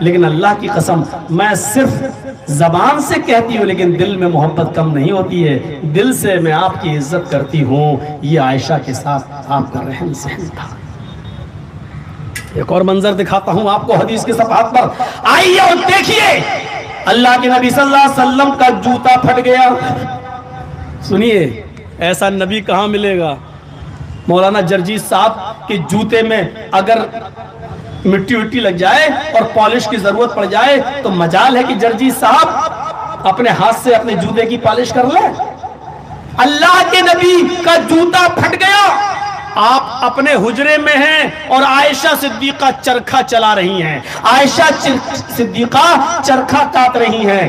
[SPEAKER 2] لیکن اللہ کی قسم میں صرف زبان سے کہتی ہوں لیکن دل میں محبت کم نہیں ہوتی ہے، دل سے میں آپ کی عزت کرتی ہوں۔ یہ عائشہ کے ساتھ آپ کا رحم سہن تھا۔ ایک اور منظر دکھاتا ہوں آپ کو حدیث کے صفحات پر، آئیے اور دیکھیے اللہ کے نبی صلی اللہ علیہ وسلم کا جوتا پھٹ گیا۔ سنیے ایسا نبی کہاں ملے گا؟ مولانا جرجیت صاحب کے جوتے میں اگر مٹی وٹی لگ جائے اور پالش کی ضرورت پڑ جائے تو مجال ہے کہ جرجیت صاحب اپنے ہاتھ سے اپنے جوتے کی پالش کر لیں۔ اللہ کے نبی کا جوتا پھٹ گیا، آپ اپنے حجرے میں ہیں اور عائشہ صدیقہ چرخہ چلا رہی ہیں، عائشہ صدیقہ چرخہ کاٹ رہی ہیں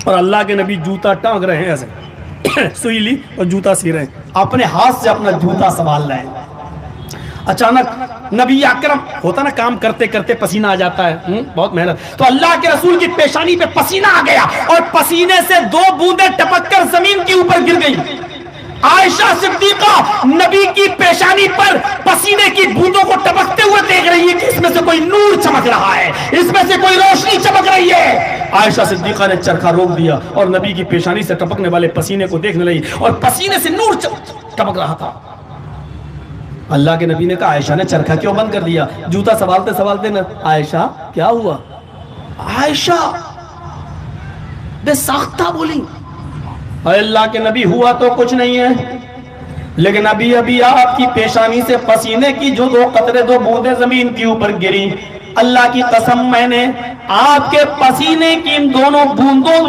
[SPEAKER 2] اور اللہ کے نبی جوتا ٹانگ رہے ہیں، ایسے سوئی لی اور جوتا سی رہے ہیں، اپنے ہاتھ سے اپنا جوتا سنبھال رہے ہیں۔ اچانک نبی اکرم ہوتا نا کام کرتے کرتے پسینہ آ جاتا ہے، بہت محنت، تو اللہ کے رسول کی پیشانی پہ پسینہ آ گیا اور پسینے سے 2 بوندیں ٹپک کر زمین کے اوپر گر گئی۔ عائشہ صدیقہ نبی کی پیشانی پر پسینے کی بوندوں کو ٹپکتے ہوئے دیکھ رہی ہے کہ اس میں سے کوئی نور چمک رہا ہے، اس میں سے کوئی روشنی چمک رہی ہے۔ عائشہ صدیقہ نے چرخہ روک دیا اور نبی کی پیشانی سے ٹپکنے والے پسینے کو دیکھنے لگی اور پسینے سے نور ٹپک رہا تھا۔ اللہ کے نبی نے کہا عائشہ نے چرخہ کیوں بند کر دیا؟ جوتا سوالتے سوالتے نا عائشہ کیا ہوا؟ عائشہ بے ساختہ بولی اے اللہ کے نبی ہوا تو کچھ نہیں ہے، لیکن ابھی آپ کی پیشانی سے پسینے کی جو 2 قطرے 2 بوندیں زمین کے اوپر گری، اللہ کی قسم میں نے آپ کے پسینے کی ان دونوں بوندوں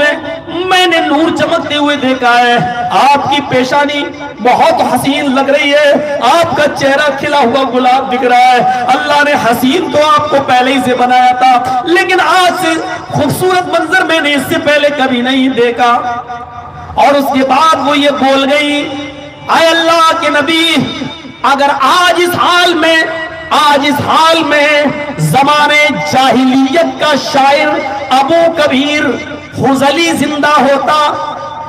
[SPEAKER 2] میں نے نور چمکتے ہوئے دیکھا ہے۔ آپ کی پیشانی بہت حسین لگ رہی ہے، آپ کا چہرہ کھلا ہوا گلاب دکھ رہا ہے۔ اللہ نے حسین تو آپ کو پہلے ہی سے بنایا تھا، لیکن آج سے خوبصورت منظر میں نے اس سے پہلے کبھی نہیں دیکھا۔ اور اس کے بعد وہ یہ بول گئی اے اللہ کے نبی اگر آج اس حال میں زمانے جاہلیت کا شاعر ابو کبیر حذلی زندہ ہوتا،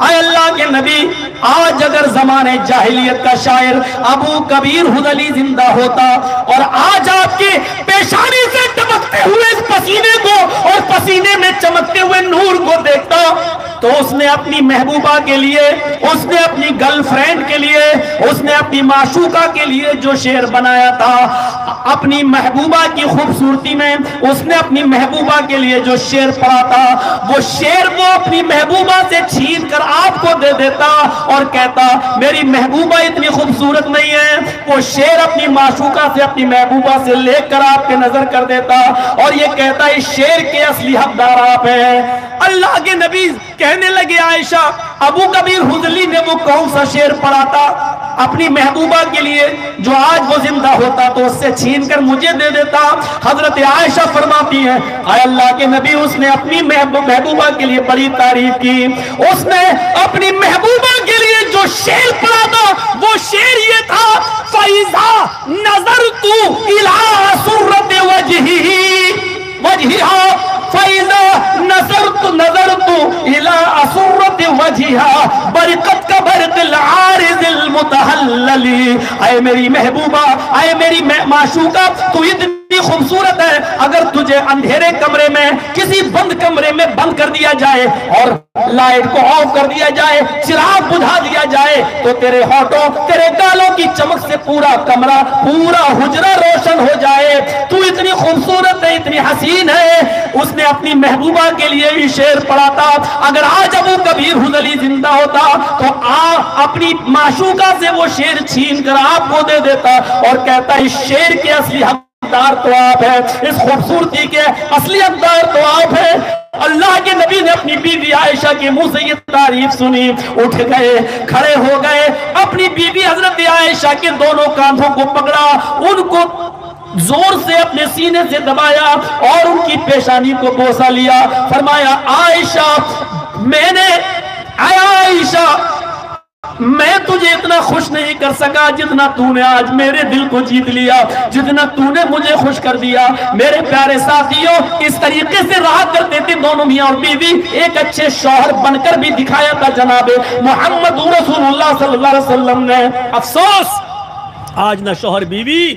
[SPEAKER 2] اے اللہ کے نبی آج اگر زمانے جاہلیت کا شاعر ابو کبیر حذلی زندہ ہوتا اور آج آپ کی پیشانی سے ٹپکتے ہوئے اس پسینے کو اور پسینے میں چمکتے ہوئے نور کو دیکھتا تو اس نے اپنی محبوبہ کے لیے، اس نے اپنی گرل فرینڈ کے لیے، اس نے اپنی معشوقہ کے لیے جو شعر بنایا تھا، اپنی محبوبہ کی خوبصورتی میں اس نے اپنی محبوبہ کے لیے جو شعر پڑھا تھا وہ شعر وہ اپنی محبوبہ سے چھین کر آپ کو دے دیتا اور کہتا میری محبوبہ اتنی خوبصورت نہیں ہے، وہ شعر اپنی معشوقہ سے اپنی محبوبہ سے لے کر آپ کے نظر کر دیتا اور یہ کہتا اس شعر کے اصلی حقدار آپ ہیں۔ اللہ کے نبی کہنے لگے عائشہ ابو کبیر حذلی نے وہ کون سا شعر پڑھا تھا اپنی محبوبہ کے لیے جو آج وہ زندہ ہوتا تو اس سے چھین کر مجھے دے دیتا؟ حضرت عائشہ فرماتی ہیں اے اللہ کے نبی اس نے اپنی محبوبہ کے لیے بڑی تعریف کی، اس نے اپنی محبوبہ کے لیے جو شعر پڑھا تھا وہ شعر یہ تھا فَإِذَا نَظَرْتُ إِلَىٰ سُرَّةِ وَجْهِهَا فَإِذَا نَظَرْتُ إِلَىٰ أَسُرَّةِ وَجْهِهَا بَرِقَتْ كَبَرْقِ الْعَارِضِ الْمُتَحَلَّلِ۔ اے میری محبوبہ، اے میری معشوقہ، تو اتنی خوبصورت ہے، اگر تجھے اندھیرے کمرے میں کسی بند کمرے میں بند کر دیا جائے اور لائٹ کو آف کر دیا جائے، چراغ بجھا دیا جائے تو تیرے ہونٹوں تیرے گالوں کی چمک سے پورا کمرہ پورا حجرہ روشن ہو جائے، تو اتنی خوبصورت ہے، اتنی حسین ہے۔ اس نے اپنی محبوبہ کے لیے بھی شعر پڑھا تھا، اگر آج ابو کبیر حذلی زندہ ہوتا تو اپنی معشوقہ سے وہ شعر چھین کر آپ کو دے دیتا اور کہتا اس شعر کے اصلی حقدار تو آپ ہیں، اس خوبصورتی کے اصلی حقدار تو آپ ہیں۔ اللہ کے نبی نے اپنی بیوی عائشہ کے منہ سے یہ تعریف سنی، اٹھ گئے، کھڑے ہو گئے، اپنی بیوی حضرت عائشہ کے دونوں کاندھوں کو پکڑا، ان کو زور سے اپنے سینے سے دبایا اور ان کی پیشانی کو بوسہ لیا، فرمایا عائشہ میں تجھے اتنا خوش نہیں کر سکا جتنا تو نے آج میرے دل کو جیت لیا، جتنا تو نے مجھے خوش کر دیا۔ میرے پیارے ساتھیوں اس طریقے سے رہا کرتے تھے دونوں میاں اور بیوی، ایک اچھے شوہر بن کر بھی دکھایا تھا جناب محمد رسول اللہ صلی اللہ علیہ وسلم نے۔ آج نہ شوہر بیوی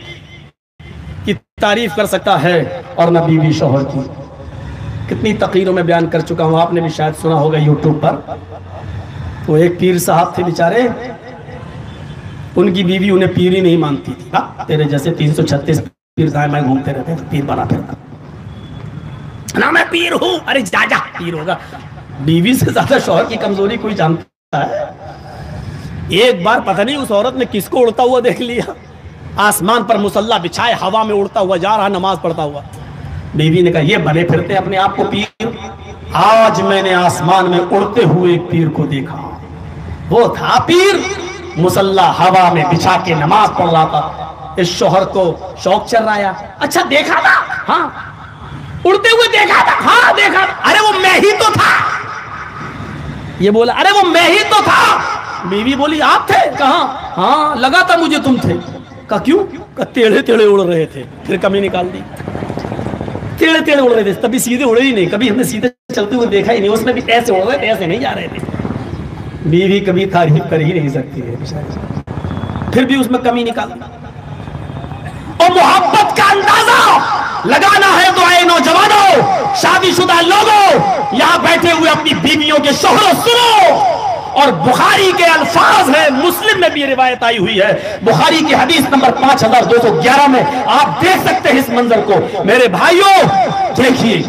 [SPEAKER 2] کی تعریف کر سکتا ہے اور نہ بیوی شوہر کی. کتنی تقریروں میں بیان کر چکا ہوں, آپ نے بھی شاید سنا ہوگا یوٹیوب پر. وہ ایک پیر صاحب تھے بیچارے, ان کی بیوی انہیں پیر ہی نہیں مانتی تھی. تیرے جیسے 336 پیر دائیں میں گھومتے رہتے ہیں, پیر بنا پھرتا نا میں پیر ہوں. ارے جا جا پیر ہوگا. بیوی سے زیادہ شوہر کی کمزوری کوئی جانتا ہے؟ ایک بار پتہ نہیں اس عورت نے کس کو اڑتا ہوا دیکھ لیا, آسمان پر مصلا بچھائے ہوا میں اڑتا ہوا جا رہا نماز پڑھتا ہوا. بیوی نے کہا یہ بنے پھرتے اپنے آپ کو پیر, آج میں نے آسمان میں اڑتے ہوئے ایک پیر کو دیکھا, وہ تھا پیر, مصلا ہوا میں بچھا کے نماز پڑھ رہا تھا. اس شوہر کو شوق چل رہا ہے, اچھا دیکھا تھا؟ ہاں. اڑتے ہوئے دیکھا تھا؟ ہاں دیکھا. ارے وہ میں ہی تو تھا. یہ بولا ارے وہ میں ہی تو تھا. بیوی بولی آپ تھے؟ کہاں؟ ہاں لگا تھا مجھے تم تھے. کہا کیوں؟ کہا ٹیڑھے ٹیڑھے اڑ رہے تھے. پھر کمی نکال دی, ٹیڑھے ٹیڑھے اڑ رہے تھے, تبھی سیدھے اڑے ہی نہیں. کبھی ہم نے سیدھے چلتے ہوئے دیکھا ہی نہیں, اس میں بھی ایسے اڑ رہے تھے, ایسے نہیں جا رہے تھے. بیوی کبھی تعریف کر ہی نہیں سکتی ہے, پھر بھی اس میں کمی نکال. اور محبت کا اندازہ لگانا ہے تو اے نوجوانوں, شادی شدہ لوگوں, یہاں بیٹھے ہوئے اپنی بیویوں کے شوہروں سنو. اور بخاری کے الفاظ ہیں, مسلم میں بھی روایت آئی ہوئی ہے, بخاری کی حدیث نمبر 5211 میں آپ دیکھ سکتے ہیں اس منظر کو. میرے بھائیوں دیکھیے,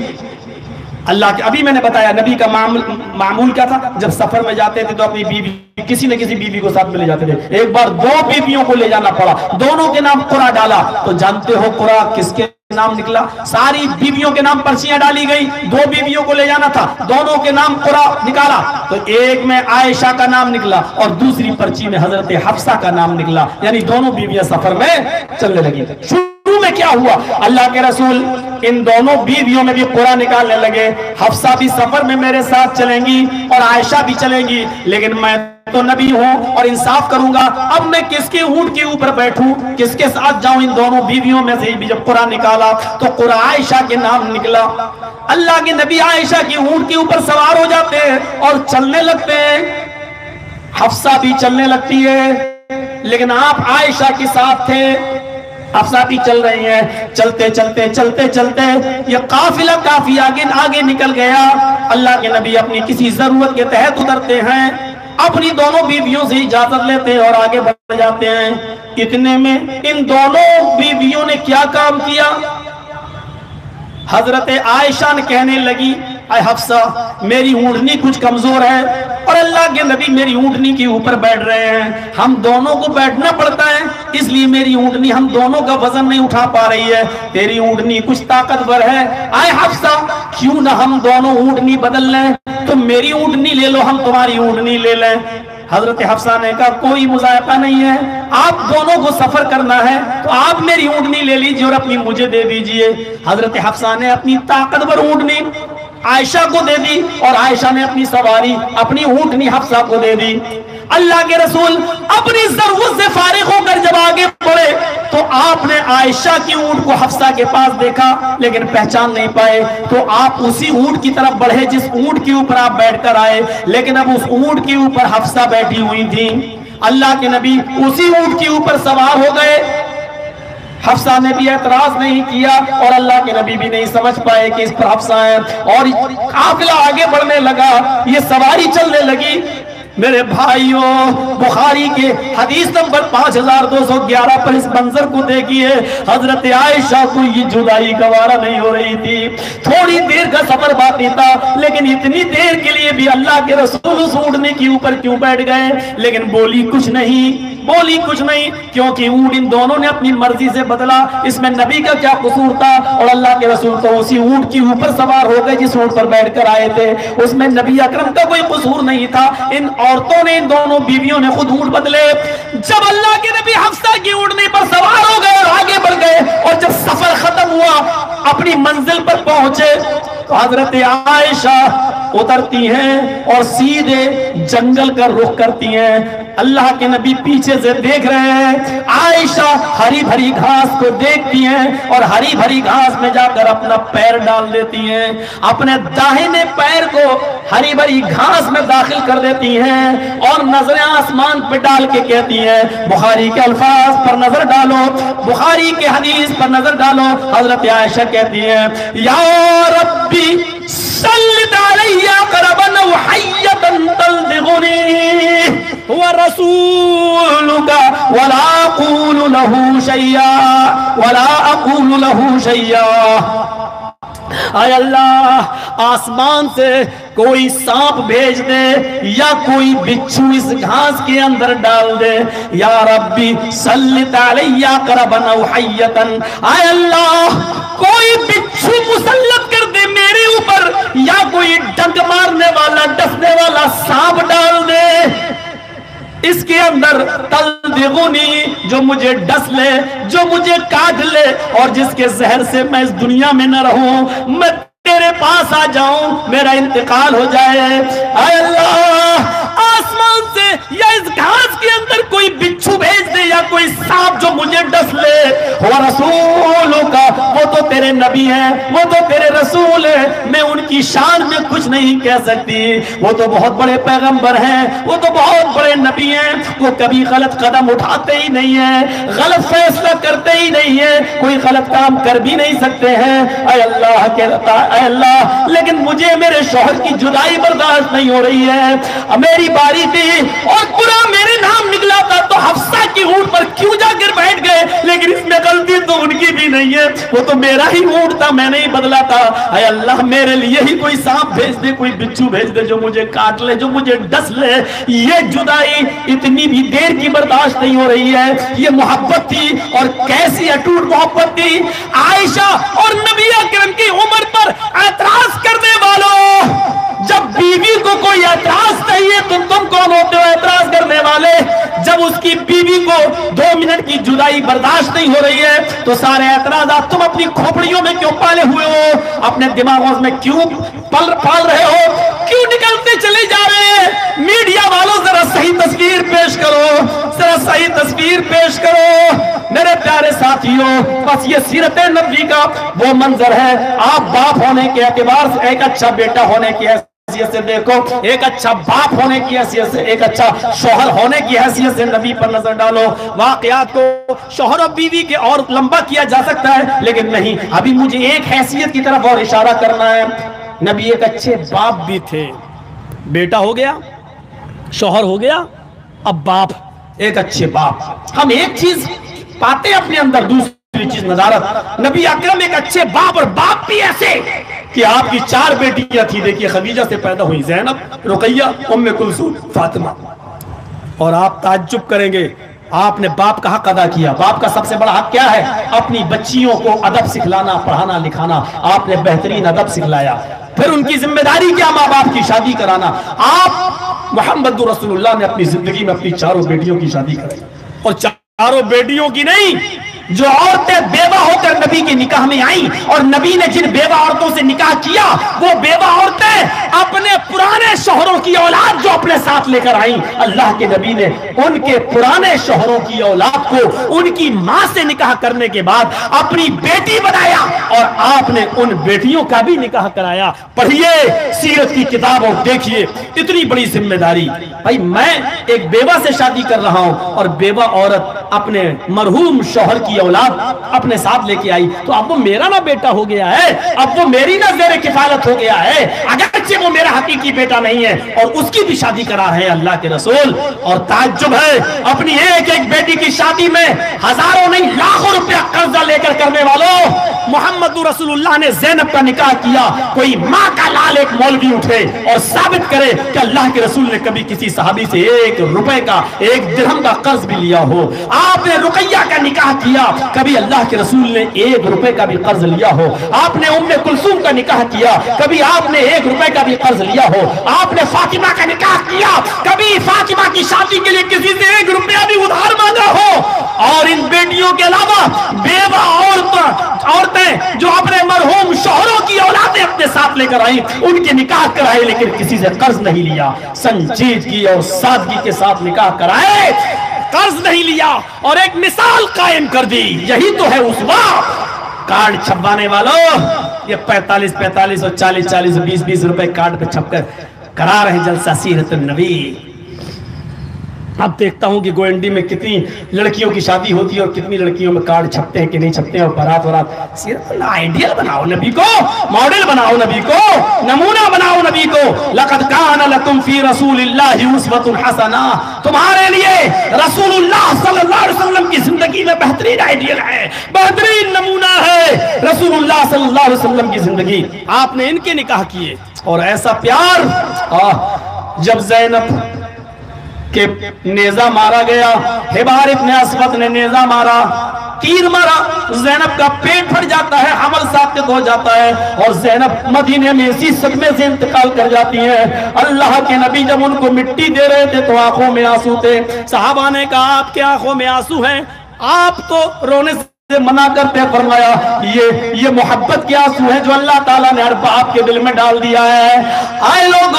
[SPEAKER 2] اللہ کے ابھی میں نے بتایا نبی کا معمول کیا تھا, جب سفر میں جاتے تھے تو اپنی بیوی کسی نہ کسی بیوی کو ساتھ میں لے جاتے تھے. ایک بار 2 بیویوں کو لے جانا پڑا, دونوں کے نام قرہ ڈالا. تو جانتے ہو قرہ کس کے نام نکلا؟ ساری بیویوں کے نام پرچیاں ڈالی گئی, 2 بیویوں کو لے جانا تھا, دونوں کے نام قرہ نکالا. تو ایک میں عائشہ کا نام نکلا اور دوسری پرچی میں حضرت حفصہ کا نام نکلا, یعنی دونوں بیویاں سفر میں چلنے لگی. شروع میں کیا ہوا, اللہ کے رسول ان دونوں بیویوں میں بھی قرآن نکالنے لگے. حفصہ بھی سفر میں میرے ساتھ چلیں گی اور عائشہ بھی چلیں گی, لیکن میں تو نبی ہوں اور انصاف کروں گا. اب میں کس کے اونٹ کے اوپر بیٹھوں, کس کے ساتھ جاؤں؟ ان دونوں بیویوں میں سے بھی جب قرآن نکالا تو قرآن عائشہ کے نام نکلا. اللہ کے نبی عائشہ کی اونٹ کے اوپر سوار ہو جاتے ہیں اور چلنے لگتے ہیں. حفصہ بھی چلنے لگتی ہے, لیکن آپ عائشہ کے ساتھ تھے. حفصہ بھی چل رہی ہیں, چلتے چلتے چلتے چلتے یہ قافلہ کافی آگے نکل گیا. اللہ کے نبی اپنی کسی ضرورت کے تحت اترتے ہیں, اپنی دونوں بیویوں سے اجازت لیتے ہیں اور آگے بڑھ جاتے ہیں. اتنے میں ان دونوں بیویوں نے کیا کام کیا؟ حضرت عائشہ نے کہنے لگی اے حفصہ میری اونٹنی کچھ کمزور ہے اور اللہ کے نبی میری اونٹنی کے اوپر بیٹھ رہے ہیں, ہم دونوں کو بیٹھنا پڑتا ہے, اس لیے میری اونٹنی ہم دونوں کا وزن نہیں اٹھا پا رہی ہے, تیری اونٹنی کچھ طاقتور ہے. اے حفصہ کیوں نہ ہم دونوں اونٹنی بدل لیں, تم میری اونٹنی لے لو, ہم تمہاری اونٹنی لے لیں. حضرت حفصہ نے کہا کوئی مذائقہ نہیں ہے, آپ دونوں کو سفر کرنا ہے تو آپ میری اونٹنی لے لیجیے اور اپنی مجھے دے دیجیے. حضرت حفصہ نے اپنی طاقتور اونٹنی عائشہ کو دے دی اور عائشہ نے اپنی سواری اپنی اونٹنی حفصہ کو دے دی. اللہ کے رسول اپنی ضرورت سے فارغ ہو کر جب آگے بڑھے تو آپ نے عائشہ کی اونٹ کو حفصہ کے پاس دیکھا لیکن پہچان نہیں پائے, تو آپ اسی اونٹ کی طرف بڑھے جس اونٹ کے اوپر آپ بیٹھ کر آئے, لیکن اب اس اونٹ کے اوپر حفصہ بیٹھی ہوئی تھی. اللہ کے نبی اسی اونٹ کے اوپر سوار ہو گئے. حفصہ نے بھی اعتراض نہیں کیا اور اللہ کے نبی بھی نہیں سمجھ پائے کہ اس پر حفصہ ہے, اور قافلہ آگے بڑھنے لگا, یہ سواری چلنے لگی. میرے بھائیوں بخاری کے حدیث نمبر 5211 پر اس منظر کو دیکھیے. حضرت عائشہ کو یہ جدائی گوارا نہیں ہو رہی تھی, تھوڑی دیر کا سفر باقی تھا, لیکن اتنی دیر کے لیے بھی اللہ کے رسول اس اونٹنے کے اوپر کیوں بیٹھ گئے, لیکن بولی کچھ نہیں, کیونکہ اونٹ ان دونوں نے اپنی مرضی سے بدلا. اس میں نبی کا کیا قصور تھا, اور اللہ کے رسول تو اسی اونٹ کے اوپر سوار ہو گئے جس اونٹ پر بیٹھ کر آئے تھے, اس میں نبی اکرم کا کوئی قصور نہیں تھا. ان عورتوں نے, ان دونوں بیویوں نے خود اونٹ بدلے. جب اللہ کے نبی حفصہ کی اونٹنی پر سوار ہو گئے اور آگے بڑھ گئے, اور جب سفر ختم ہوا اپنی منزل پر پہنچے تو حضرت عائشہ اترتی ہیں اور سیدھے جنگل کا رخ کرتی ہیں. اللہ کے نبی پیچھے سے دیکھ رہے ہیں، عائشہ ہری بھری گھاس کو دیکھتی ہیں اور ہری بھری گھاس میں جا کر اپنا پیر ڈال دیتی ہیں، اپنے داہنے پیر کو ہری بھری گھاس میں داخل کر دیتی ہیں اور نظریں آسمان پہ ڈال کے کہتی ہیں، بخاری کے الفاظ پر نظر ڈالو، بخاری کے حدیث پر نظر ڈالو، حضرت عائشہ کہتی ہیں، یا ربی سلط علی قربا او حیۃ تلدغنی ورسولک ولا اقول له شیئا، اے اللہ آسمان سے کوئی سانپ بھیج دے یا کوئی بچھو اس گھاس کے اندر ڈال دے، یا ربی سلط علی قربا او حیۃ، اے اللہ کوئی بچھو مسلط کر دے میرے اوپر یا کوئی ڈنک مارنے والا ڈسنے والا سانپ ڈال دے اس کے اندر، تلدغنی جو مجھے ڈس لے، جو مجھے کاٹ لے اور جس کے زہر سے میں اس دنیا میں نہ رہوں، میں تیرے پاس آ جاؤں، میرا انتقال ہو جائے، اے اللہ آسمان سے یا اس گھاس کے اندر کوئی بچھو بھیج دے یا کوئی سانپ جو مجھے ڈس لے، ورسولوں کا، وہ تو تیرے نبی ہیں، وہ تو تیرے رسول ہیں، میں ان کی شان میں کچھ نہیں کہہ سکتی، وہ تو بہت بڑے پیغمبر ہیں، وہ تو بہت بڑے نبی ہیں، وہ کبھی غلط قدم اٹھاتے ہی نہیں ہیں، غلط فیصلہ کرتے ہی نہیں ہیں، کوئی غلط کام کر بھی نہیں سکتے ہیں، اے اللہ کہتا اے اللہ لیکن مجھے میرے شوہر کی جدائی برداشت نہیں ہو رہی ہے، میری باری تھی اور قرآن میرے نام نکلا تھا تو حفصہ کی اونٹ پر کیوں جا کر بیٹھ گئے، لیکن اس میں غلطی تو ان کی بھی نہیں ہے، وہ تو میرا ہی اونٹ تھا، میں نہیں بدلا تھا، اے اللہ میرے لیے ہی کوئی سانپ بھیج دے، کوئی بچھو بھیج دے جو مجھے کاٹ لے، جو مجھے ڈس لے، یہ جدائی اتنی بھی دیر کی برداشت نہیں ہو رہی ہے، یہ محبت تھی اور کیسی اٹوٹ محبت تھی، عائشہ اور نبی اکرم کی عمر پر اعتراض کرنے والوں، جب بیوی کو کوئی اعتراض چاہیے تو تم کون ہوتے ہو اعتراض کرنے والے، جب اس کی بیوی کو 2 منٹ کی جدائی برداشت نہیں ہو رہی ہے تو سارے اعتراضات تم اپنی کھوپڑیوں میں کیوں پالے ہوئے ہو، اپنے دماغوں میں کیوں پال رہے ہو، کیوں نکلتے چلے جا رہے ہیں، میڈیا والوں ذرا صحیح تصویر پیش کرو، ذرا صحیح تصویر پیش کرو، میرے پیارے ساتھیوں، بس یہ سیرت نبی کا وہ منظر ہے، آپ باپ ہونے کے اعتبار سے ایک اچھا بیٹا ہونے کی حیثیت سے دیکھو، ایک اچھا باپ ہونے کی حیثیت سے، ایک اچھا شوہر ہونے کی حیثیت سے نبی پر نظر ڈالو، واقعات کو شوہر اور بیوی کے اور لمبا کیا جا سکتا ہے لیکن نہیں، ابھی مجھے ایک حیثیت کی طرف اور اشارہ کرنا ہے، نبی ایک اچھے باپ بھی تھے، بیٹا ہو گیا، شوہر ہو گیا، اب باپ، ایک اچھے باپ، ہم ایک چیز پاتے اپنے اندر، دوسری چیز نظارت، نبی اکرم ایک اچھے باپ، اور باپ بھی ایسے کہ آپ کی 4 بیٹیاں تھی، دیکھیے خدیجہ سے پیدا ہوئی، زینب، رقیہ، ام کلثوم، فاطمہ، اور آپ تعجب کریں گے آپ نے باپ کا حق ادا کیا، باپ کا سب سے بڑا حق کیا ہے، اپنی بچیوں کو ادب سکھلانا، پڑھانا لکھانا، آپ نے بہترین ادب سکھلایا، پھر ان کی ذمہ داری کیا، ماں باپ کی شادی کرانا، آپ محمد رسول اللہ نے اپنی زندگی میں اپنی 4 بیٹیوں کی شادی کرائی، اور 4 بیٹیوں کی نہیں، جو عورتیں بیوہ ہو کر نبی کے نکاح میں آئیں اور نبی نے جن بیوہ عورتوں سے نکاح کیا وہ بیوہ عورتیں اپنے پرانے شوہروں کی اولاد جو اپنے ساتھ لے کر آئیں، اللہ کے نبی نے ان کے پرانے شوہروں کی اولاد کو ان کی ماں سے نکاح کرنے کے بعد اپنی بیٹی بنایا اور آپ نے ان بیٹیوں کا بھی نکاح کرایا۔ پڑھیے سیرت کی کتاب اور دیکھیے اتنی بڑی ذمہ داری۔ بھائی میں ایک بیوہ سے شادی کر رہا ہوں اور بیوہ عورت اپنے مرحوم شوہر کی اولاد اپنے ساتھ لے کے آئی تو اب وہ میرا نہ بیٹا ہو گیا ہے، اب وہ میری نہ زیر کفالت ہو گیا ہے، اگرچہ وہ میرا حقیقی بیٹا نہیں ہے، اور اس کی بھی شادی کرا ہے اللہ کے رسول۔ اور تعجب ہے اپنی ایک ایک بیٹی کی شادی میں ہزاروں نہیں لاکھوں روپیہ قرضہ لے کر کرنے والوں، محمد رسول اللہ نے زینب کا نکاح کیا، کوئی ماں کا لال ایک مولوی اٹھے اور ثابت کرے کہ اللہ کے رسول نے کبھی کسی صحابی سے 1 روپے کا 1 درہم کا قرض بھی لیا ہو۔ آپ نے رقیہ کا نکاح کیا، کبھی اللہ کے رسول نے 1 روپے کا بھی قرض لیا ہو۔ آپ نے ام کلثوم کا نکاح کیا، کبھی آپ نے 1 روپے کا بھی قرض لیا ہو۔ آپ نے فاطمہ کا نکاح کیا، کبھی فاطمہ کی شادی کے لیے کسی سے 1 روپیہ بھی ادھار مانگا ہو۔ اور ان بیٹیوں کے علاوہ بیوہ عورتیں جو اپنے مرحوم شوہروں کی اولادیں اپنے ساتھ ساتھ لے کر آئی، ان کے نکاح کرائے، لیکن کسی سے قرض نہیں لیا، سنجیدگی اور سادگی کے ساتھ نکاح کرائے، قرض نہیں لیا اور ایک مثال قائم کر دی۔ یہی تو ہے اسوہ۔ کارڈ چھپوانے والوں، یہ 45 اور 40 اور 20 روپے کارڈ پہ چھپ کر کرا رہے ہیں جلسہ سیرت النبی۔ اب دیکھتا ہوں کہ گوئنڈی میں کتنی لڑکیوں کی شادی ہوتی ہے اور کتنی لڑکیوں میں کارڈ چھپتے ہیں کہ نہیں چھپتے ہیں، اور بارات ورات۔ سیرت اللہ آئیڈیل بناؤ نبی کو، ماڈل بناؤ نبی کو، نمونہ بناؤ نبی کو۔ لقد کان لکم فی رسول اللہ اسوۃ حسنہ، تمہارے لیے رسول اللہ صلی اللہ علیہ وسلم کی زندگی میں بہترین آئیڈیل ہے، بہترین نمونہ ہے رسول اللہ صلی اللہ علیہ وسلم کی زندگی۔ آپ نے ان کے نکاح کیے، اور ایسا پیار، جب زینب کہ نیزہ مارا گیا، حبار ابن اسود نے نیزہ مارا، تیر مارا، زینب کا پیٹ پھٹ جاتا ہے، حمل ساقط ہو جاتا ہے، اور زینب مدینے میں اسی صدمے سے انتقال کر جاتی ہیں۔ اللہ کے نبی جب ان کو مٹی دے رہے تھے تو آنکھوں میں آنسو تھے۔ صحابہ نے کہا آپ کے آنکھوں میں آنسو ہیں، آپ تو رونے سے منع کرتے، فرمایا یہ محبت کے آنسو ہیں جو اللہ تعالیٰ نے ہر باپ کے دل میں ڈال دیا ہے۔ آئے لوگوں،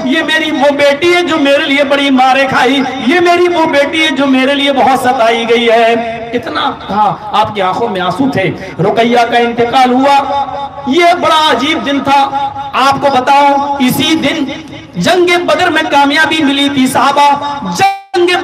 [SPEAKER 2] یہ میری وہ بیٹی ہے جو میرے لیے بڑی مارے کھائی، یہ میری وہ بیٹی ہے جو میرے لیے بہت ستائی گئی ہے۔ کتنا کہا آپ کی آنکھوں میں آنسو تھے۔ رقیہ کا انتقال ہوا، یہ بڑا عجیب دن تھا۔ آپ کو بتاؤں، اسی دن جنگ بدر میں کامیابی ملی تھی۔ صحابہ جنگ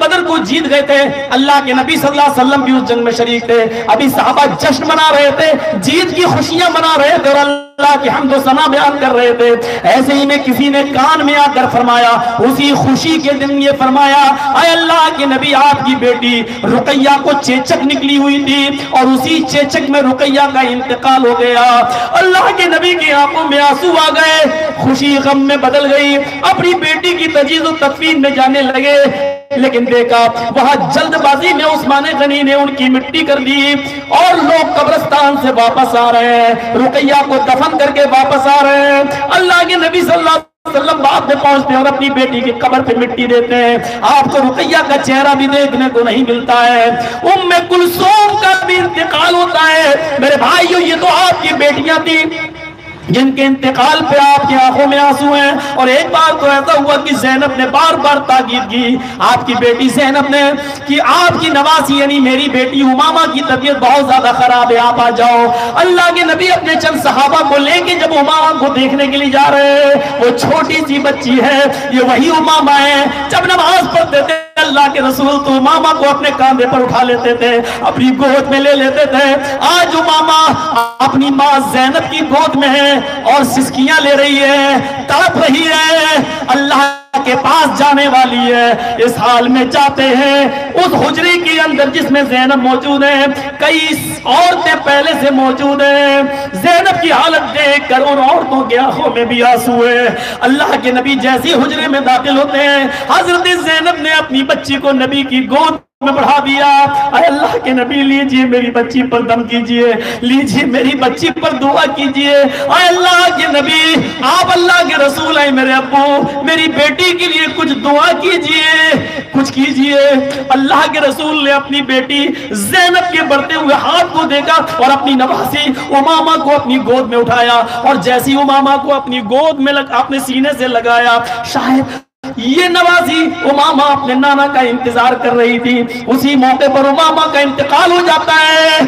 [SPEAKER 2] بدر کو جیت گئے تھے، اللہ کے نبی صلی اللہ علیہ وسلم بھی اس جنگ میں شریک تھے۔ ابھی صحابہ جشن منا رہے تھے، جیت کی خوشیاں منا رہے تھے، اور اللہ کی حمد و ثنا بیان کر رہے تھے۔ ایسے ہی میں کسی نے کان میں آ کر فرمایا، اسی خوشی کے دن یہ فرمایا، اے اللہ کے نبی، آپ کی بیٹی رقیہ کو چیچک نکلی ہوئی تھی، اور اسی چیچک میں رقیہ کا انتقال ہو گیا۔ اللہ کے نبی کی آنکھوں میں آنسو آ گئے، خوشی غم میں بدل گئی، اپنی بیٹی کی تجہیز و تدفین میں جانے لگے، لیکن دیکھا وہاں جلد بازی میں عثمان غنی نے ان کی مٹی کر دی، اور لوگ قبرستان سے واپس آ رہے ہیں، رقیہ کو دفن کر کے واپس آ رہے ہیں۔ اللہ کے نبی صلی اللہ علیہ وسلم بعد میں پہنچتے ہیں اور اپنی بیٹی کی قبر پہ مٹی دیتے ہیں۔ آپ کو رقیہ کا چہرہ بھی دیکھنے کو نہیں ملتا ہے۔ ام کلثوم کا بھی انتقال ہوتا ہے۔ میرے بھائیو، یہ تو آپ کی بیٹیاں تھیں جن کے انتقال پہ آپ کی آنکھوں میں آنسو ہیں۔ اور ایک بار تو ایسا ہوا کہ زینب نے بار بار تاکید کی، آپ کی بیٹی زینب نے، کہ آپ کی نواسی یعنی میری بیٹی امامہ کی طبیعت بہت زیادہ خراب ہے، آپ آ جاؤ۔ اللہ کے نبی اپنے چند صحابہ کو لے کے جب امامہ کو دیکھنے کے لیے جا رہے ہیں، وہ چھوٹی سی بچی ہے، یہ وہی امامہ ہے جب نماز پڑھتے تھے اللہ کے رسول تو امامہ کو اپنے کاندھے پر اٹھا لیتے تھے، اپنی گود میں لے لیتے تھے۔ آج امامہ اپنی ماں زینب کی گود میں ہے اور سسکیاں لے رہی ہے، تڑپ رہی ہے، اللہ کے پاس جانے والی ہے۔ اس حال میں جاتے ہیں اس حجرے کے اندر جس میں زینب موجود ہے، کئی عورتیں پہلے سے موجود ہیں۔ زینب کی حالت دیکھ کر ان عورتوں کے آنکھوں میں بھی آنسو ہے۔ اللہ کے نبی جیسے حجرے میں داخل ہوتے ہیں، حضرت زینب نے اپنی بچی کو نبی کی گود میں بڑھا دیا۔ اے اللہ کے نبی، لیجئے میری بچی پر دم کیجئے، لیجئے میری بچی پر دعا کیجئے۔ اے اللہ کے نبی، آپ اللہ کے رسول ہیں، میرے ابو میری بیٹی کے لیے کچھ دعا کیجئے، کچھ کیجئے۔ اللہ کے رسول نے اپنی بیٹی زینب کے بڑھتے ہوئے ہاتھ کو دیکھا اور اپنی نواسی امامہ کو اپنی گود میں اٹھایا، اور جیسی امامہ کو اپنی گود میں اپنے سینے سے لگایا، شاید یہ نوازی امامہ اپنے نانا کا انتظار کر رہی تھی، اسی موقع پر امامہ کا انتقال ہو جاتا ہے۔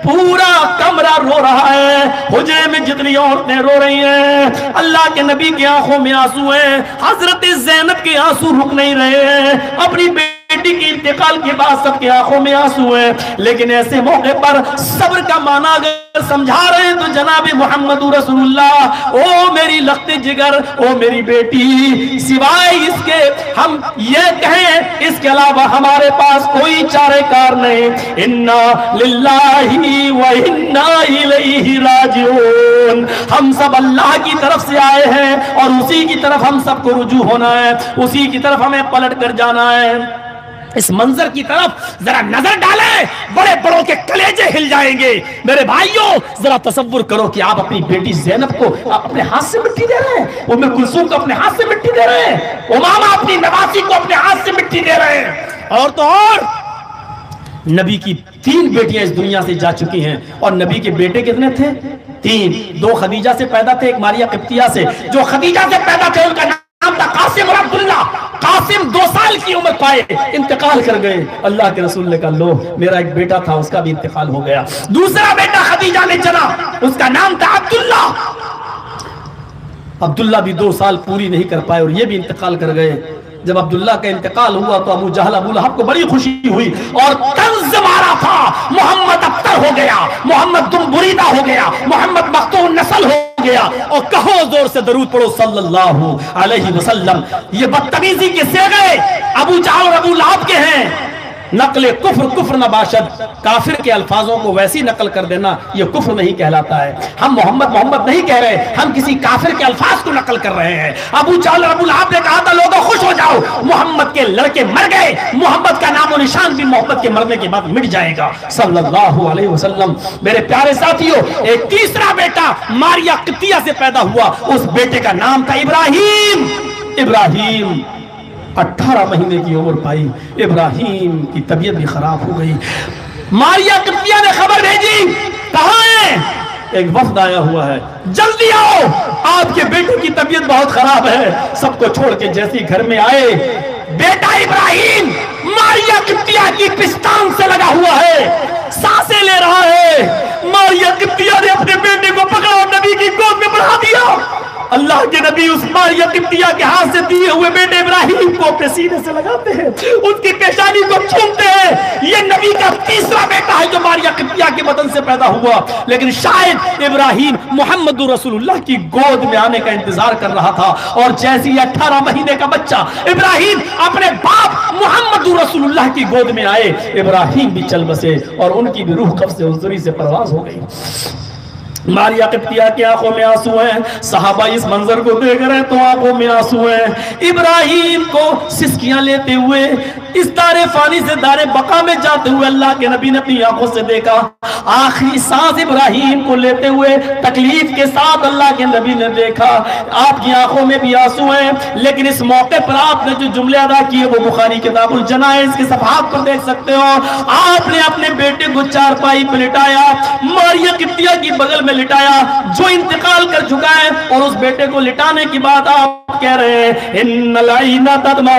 [SPEAKER 2] پورا کمرہ رو رہا ہے، حجرے میں جتنی عورتیں رو رہی ہیں، اللہ کے نبی کی آنکھوں میں آنسو ہیں، حضرت زینب کے آنسو رک نہیں رہے ہیں، اپنی بیٹی کے انتقال کے بعد سب کے آنکھوں میں آنسو ہیں۔ لیکن ایسے موقع پر صبر کا معنی اگر سمجھا رہے ہیں تو جناب محمد رسول اللہ، او میری لخت جگر، او میری بیٹی، سوائے اس کے ہم یہ کہیں اس کے علاوہ ہمارے پاس کوئی چارے کار نہیں۔ انا للہ و انا الیہ راجعون، ہم سب اللہ کی طرف سے آئے ہیں اور اسی کی طرف ہم سب کو رجوع ہونا ہے، اسی کی طرف ہمیں پلٹ کر جانا ہے۔ اس منظر کی طرف ذرا نظر ڈالیں، بڑے بڑوں کے کلیجے ہل جائیں گے۔ میرے بھائیوں، ذرا تصور کرو کہ آپ اپنی بیٹی زینب کو اپنے ہاتھ سے مٹی دے رہے ہیں، ام کلثوم کو اپنے ہاتھ سے مٹی دے رہے ہیں، امامہ اپنی نواسی کو اپنے ہاتھ سے مٹی دے رہے ہیں، اور تو اور نبی کی 3 بیٹیاں اس دنیا سے جا چکی ہیں، اور نبی کے بیٹے کتنے تھے؟ 3. 2 خدیجہ سے پیدا تھے، ایک ماریہ قبطیہ سے. جو خدیجہ سے پیدا تھے ان کا نام تھا قاسم اور عبداللہ. قاسم 2 سال کی عمر پائے انتقال کر گئے. اللہ کے رسول نے کہا لو میرا ایک بیٹا تھا اس کا بھی انتقال ہو گیا. دوسرا بیٹا خدیجہ نے چنا، اس کا نام تھا عبداللہ. عبداللہ بھی 2 سال پوری نہیں کر پائے اور یہ بھی انتقال کر گئے. جب عبداللہ کا انتقال ہوا تو ابو جہل ابو لہب کو بڑی خوشی ہوئی اور طنز مارا تھا، محمد ابتر ہو گیا، محمد دم بریدہ ہو گیا، محمد مقتول نسل ہو گیا. اور کہو زور سے درود پڑھو صلی اللہ علیہ وسلم. یہ بدتمیزی کے صیغے ابو جہل اور ابو لہب کے ہیں. نقل کفر نہ باشد، کافر کے الفاظوں کو ویسی نقل کر دینا یہ کفر نہیں کہلاتا ہے. ہم محمد نہیں کہہ رہے، ہم کسی کافر کے الفاظ کو نقل کر رہے ہیں. ابو جہل اور ابو لہب نے کہا تھا لوگوں خوش ہو جاؤ، محمد کے لڑکے مر گئے، محمد کا نام و نشان بھی محمد کے مرنے کے بعد مٹ جائے گا صلی اللہ علیہ وسلم. میرے پیارے ساتھیوں، ایک تیسرا بیٹا ماریہ قبطیہ سے پیدا ہوا، اس بیٹے کا نام تھا ابراہیم. 18 مہینے کی عمر پائی. ابراہیم کی طبیعت بھی خراب ہو گئی. ماریہ قبطیہ نے خبر بھیجی، کہاں ہے؟ ایک وفد آیا ہوا ہے، جلدی آؤ، آپ کے بیٹے کی طبیعت بہت خراب ہے. سب کو چھوڑ کے جیسے گھر میں آئے، بیٹا ابراہیم ماریہ قبطیہ کی پستان سے لگا ہوا ہے، سانسیں لے رہا ہے. ماریہ قبطیہ نے اپنے بیٹے کو پکڑا اور نبی کی گود میں بڑھا دیا. اللہ کے نبی اس ماریہ قبطیہ کے ہاتھ سے دیے ہوئے بیٹے ابراہیم کو اپنے سینے سے لگاتے ہیں، اس کی پیشانی کو چومتے ہیں. یہ نبی کا تیسرا بیٹا ہے جو ماریہ قبطیہ کے بدن سے پیدا ہوا. لیکن شاید ابراہیم محمد رسول اللہ کی گود میں آنے کا انتظار کر رہا تھا، اور جیسے 18 مہینے کا بچہ ابراہیم اپنے باپ محمد رسول اللہ کی گود میں آئے، ابراہیم بھی چل بسے اور ان کی بھی روح قبض سے حضوری سے پرواز ہو گئی. ماریہ قبطیہ کی آنکھوں میں آنسو ہیں. صحابہ اس منظر کو دیکھ رہے تو آنکھوں میں آنسو ہیں. ابراہیم کو سسکیاں لیتے ہوئے اس دار فانی سے دار بقا میں جاتے ہوئے اللہ کے نبی نے اپنی آنکھوں سے دیکھا. آخری سانس ابراہیم کو لیتے ہوئے تکلیف کے ساتھ اللہ کے نبی نے دیکھا. آپ کی آنکھوں میں بھی آنسو ہیں، لیکن اس موقع پر آپ نے جو جملے ادا کیے وہ بخاری کتاب الجنائز کے صفحات پر دیکھ سکتے ہو. آپ نے اپنے بیٹے کو چارپائی پہ لٹایا، ماریہ قبطیہ کی بغل میں لٹایا جو انتقال کر چکا ہے، اور اس بیٹے کو لٹانے کی بات آپ کہہ رہے ہیں ان العین تدمع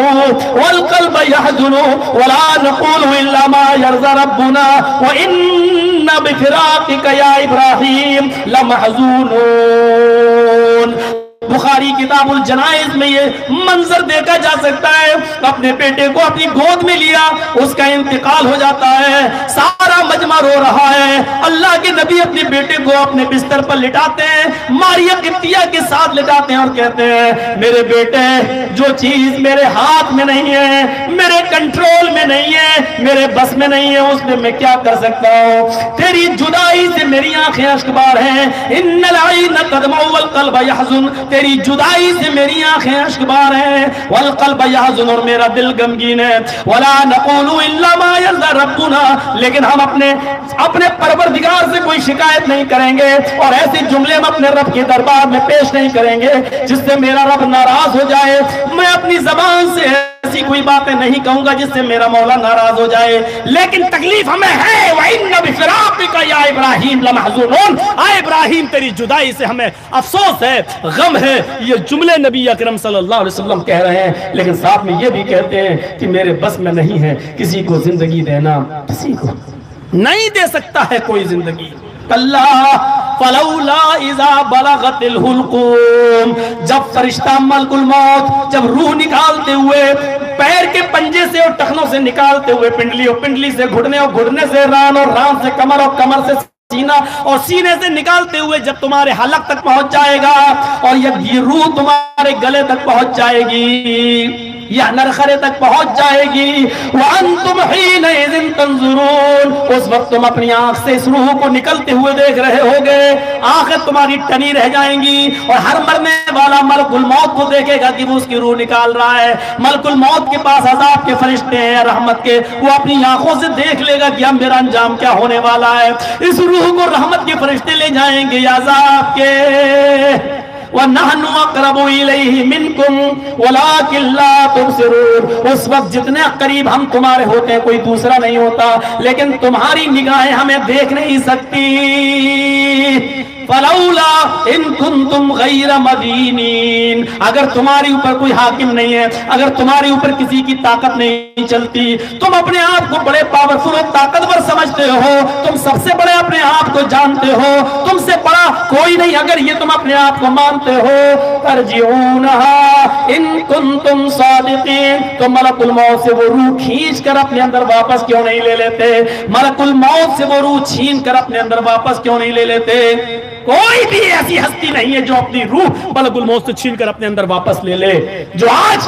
[SPEAKER 2] والقلب يحزن ولا نقول الا ما يرضى ربنا وان بفراقك يا ابراہیم لمحزونون. بخاری کتاب الجنائز میں یہ منظر دیکھا جا سکتا ہے. اپنے بیٹے کو اپنی گود میں لیا، اس کا انتقال ہو جاتا ہے، سارا مجمع رو رہا ہے. اللہ کے نبی اپنے بیٹے کو اپنے بستر پر لٹاتے ہیں، ماریہ قبطیہ کے ساتھ لٹاتے ہیں اور کہتے ہیں میرے بیٹے، جو چیز میرے ہاتھ میں نہیں ہے، میرے کنٹرول میں نہیں ہے، میرے بس میں نہیں ہے، اس میں میں کیا کر سکتا ہوں؟ تیری جدائی سے میری آنکھیں اشکبار ہیں. ان العین تدمع والقلب يحزن، تیری جدائی سے میری آنکھیں اشکبار ہیں، والقلب يحزن، اور میرا دل غمگین ہے. ولا نقول الا ما يرضى ربنا، لیکن ہم اپنے پروردگار سے کوئی شکایت نہیں کریں گے اور ایسے جملے ہم اپنے رب کے دربار میں پیش نہیں کریں گے جس سے میرا رب ناراض ہو جائے. میں اپنی زبان سے ایسی کوئی باتیں نہیں کہوں گا جس سے میرا مولا ناراض ہو جائے، لیکن تکلیف ہمیں ہے. وَإِنَّ بِفِرَاقِكَ يَا إِبْرَاهِيمُ لَمَحْزُونُونَ، اے ابراہیم تیری جدائی سے ہمیں افسوس ہے، غم ہے. یہ جملے نبی اکرم صلی اللہ علیہ وسلم کہہ رہے ہیں، لیکن ساتھ میں یہ بھی کہتے ہیں کہ میرے بس میں نہیں ہے کسی کو زندگی دینا، کسی کو نہیں دے سکتا ہے کوئی زندگی. اللہ فلولا اذا بلغت الحلقوم، جب فرشتہ ملک الموت جب روح نکالتے ہوئے پیر کے پنجے سے اور ٹخنوں سے نکالتے ہوئے پنڈلی اور پنڈلی سے گھٹنے اور گھٹنے سے ران اور ران سے کمر اور کمر سے سینہ اور سینے سے نکالتے ہوئے جب تمہارے حلق تک پہنچ جائے گا اور یہ روح تمہارے گلے تک پہنچ جائے گی یا نرخرے تک پہنچ جائے گی، وَأَنْتُمْ حِينَئِذٍ تَنْظُرُونَ، اس وقت تم اپنی آنکھ سے اس روح کو نکلتے ہوئے دیکھ رہے ہوگے. آنکھیں تمہاری ٹنی رہ جائیں گی اور ہر مرنے والا ملک الموت کو دیکھے گا کہ وہ اس کی روح نکال رہا ہے. ملک الموت کے پاس عذاب کے فرشتے ہیں رحمت کے، وہ اپنی آنکھوں سے دیکھ لے گا کہ اب میرا انجام کیا ہونے والا ہے. اس روح کو رحمت کے فرشتے لے جائیں گے یا عذاب کے. وَنَحْنُ أَقْرَبُ إِلَيْهِ مِنْكُمْ وَلَكِنْ لَا تُبْصِرُونَ۔ اس وقت جتنے قریب ہم تمہارے ہوتے ہیں کوئی دوسرا نہیں ہوتا، لیکن تمہاری نگاہیں ہمیں دیکھ نہیں سکتی۔ فَلَوْلَا إِن كُنتُمْ غَيْرَ مَدِينِينَ، اگر تمہاری اوپر کوئی حاکم نہیں ہے، اگر تمہاری اوپر کسی کی طاقت نہیں چلتی، تم اپنے آپ کو بڑے پاورفل اور طاقتور سمجھتے ہو، تم سب سے بڑے اپنے آپ کو جانتے ہو، تم سے بڑا کوئی نہیں، اگر یہ تم اپنے آپ کو مانتے ہو، ترجعونها ان کنتم صادقین، تو ملک الموت سے وہ روح کھینچ کر اپنے اندر واپس کیوں نہیں لے لیتے؟ ملک الموت سے وہ روح چھین کر اپنے اندر واپس کیوں نہیں لے لیتے؟ کوئی بھی ایسی ہستی نہیں ہے جو اپنی روح ملک الموت سے چھین کر اپنے اندر واپس لے لے۔ جو آج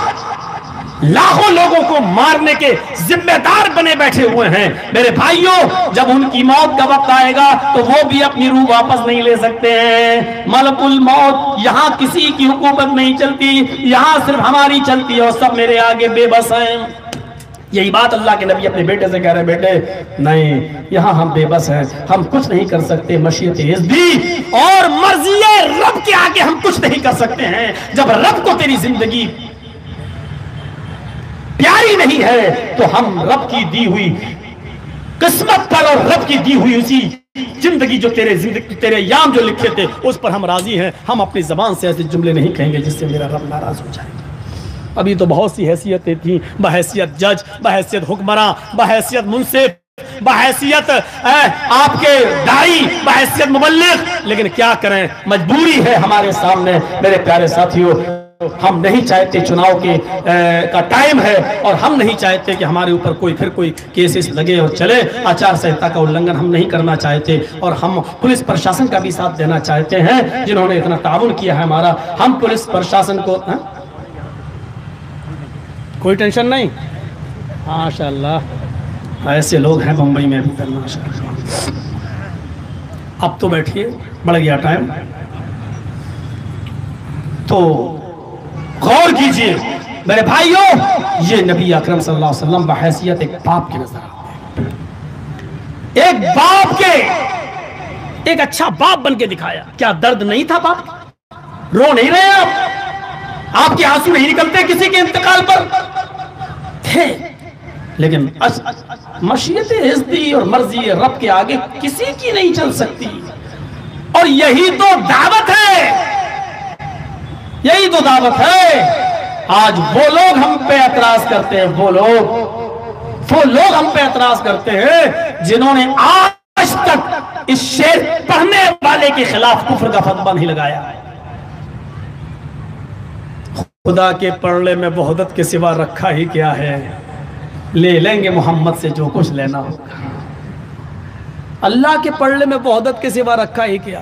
[SPEAKER 2] لاکھوں لوگوں کو مارنے کے ذمہ دار بنے بیٹھے ہوئے ہیں، میرے بھائیوں، جب ان کی موت کا وقت آئے گا تو وہ بھی اپنی روح واپس نہیں لے سکتے ہیں۔ ملک الموت، یہاں کسی کی حکومت نہیں چلتی، یہاں صرف ہماری چلتی ہے اور سب میرے آگے بے بس ہیں۔ یہی بات اللہ کے نبی اپنے بیٹے سے کہہ رہے، بیٹے نہیں، یہاں ہم بے بس ہیں، ہم کچھ نہیں کر سکتے، مشیت عزتی اور مرضی رب کے آگے ہم کچھ نہیں کر سکتے ہیں۔ جب رب کو تیری زندگی پیاری نہیں ہے تو ہم رب کی دی ہوئی قسمت پر اور رب کی دی ہوئی اسی زندگی جو تیرے ایام جو لکھے تھے اس پر ہم راضی ہیں۔ ہم اپنی زبان سے ایسے جملے نہیں کہیں گے جس سے میرا رب ناراض ہو جائے۔ ابھی تو بہت سی حیثیتیں تھیں، بحیثیت جج، بحیثیت حکمراں، بحیثیت منصف، بحیثیت آپ کے داعی، بحیثیت مبلغ، لیکن کیا کریں، مجبوری ہے ہمارے سامنے۔ میرے پیارے ساتھیوں، ہم نہیں چاہتے، چناؤ کا ٹائم ہے اور ہم نہیں چاہتے کہ ہمارے اوپر کوئی کیسز لگے اور چلے۔ آچار سنہتا کا النگھن ہم نہیں کرنا چاہتے اور ہم پولیس پرشاسن کا بھی ساتھ دینا چاہتے ہیں جنہوں نے اتنا تعاون کیا ہے ہمارا۔ ہم پولیس پرشاسن کو کوئی ٹینشن نہیں، ماشاءاللہ ایسے لوگ ہیں بمبئی میں بھی کرنا۔ اب تو بیٹھیے، بڑھ گیا ٹائم، تو غور کیجئے میرے بھائیوں، یہ نبی اکرم صلی اللہ علیہ وسلم بحیثیت ایک باپ کے نظر آتے ہیں، ایک باپ کے، ایک اچھا باپ بن کے دکھایا۔ کیا درد نہیں تھا باپ؟ رو نہیں رہے آپ کے آنسو نہیں نکلتے کسی کے انتقال پر؟ تھے، لیکن مشیت عزتی اور مرضی رب کے آگے کسی کی نہیں چل سکتی، اور یہی تو دعوت ہے، یہی تو دعوت ہے۔ آج وہ لوگ ہم پہ اعتراض کرتے ہیں، وہ لوگ ہم پہ اعتراض کرتے ہیں جنہوں نے آج تک اس شعر پڑھنے والے کے خلاف کفر کا فتویٰ نہیں لگایا۔ خدا کے پرلے میں وحدت کے سوا رکھا ہی کیا ہے، لے لیں گے محمد سے جو کچھ لینا ہوگا۔ اللہ کے پرلے میں وحدت کے سوا رکھا ہی کیا،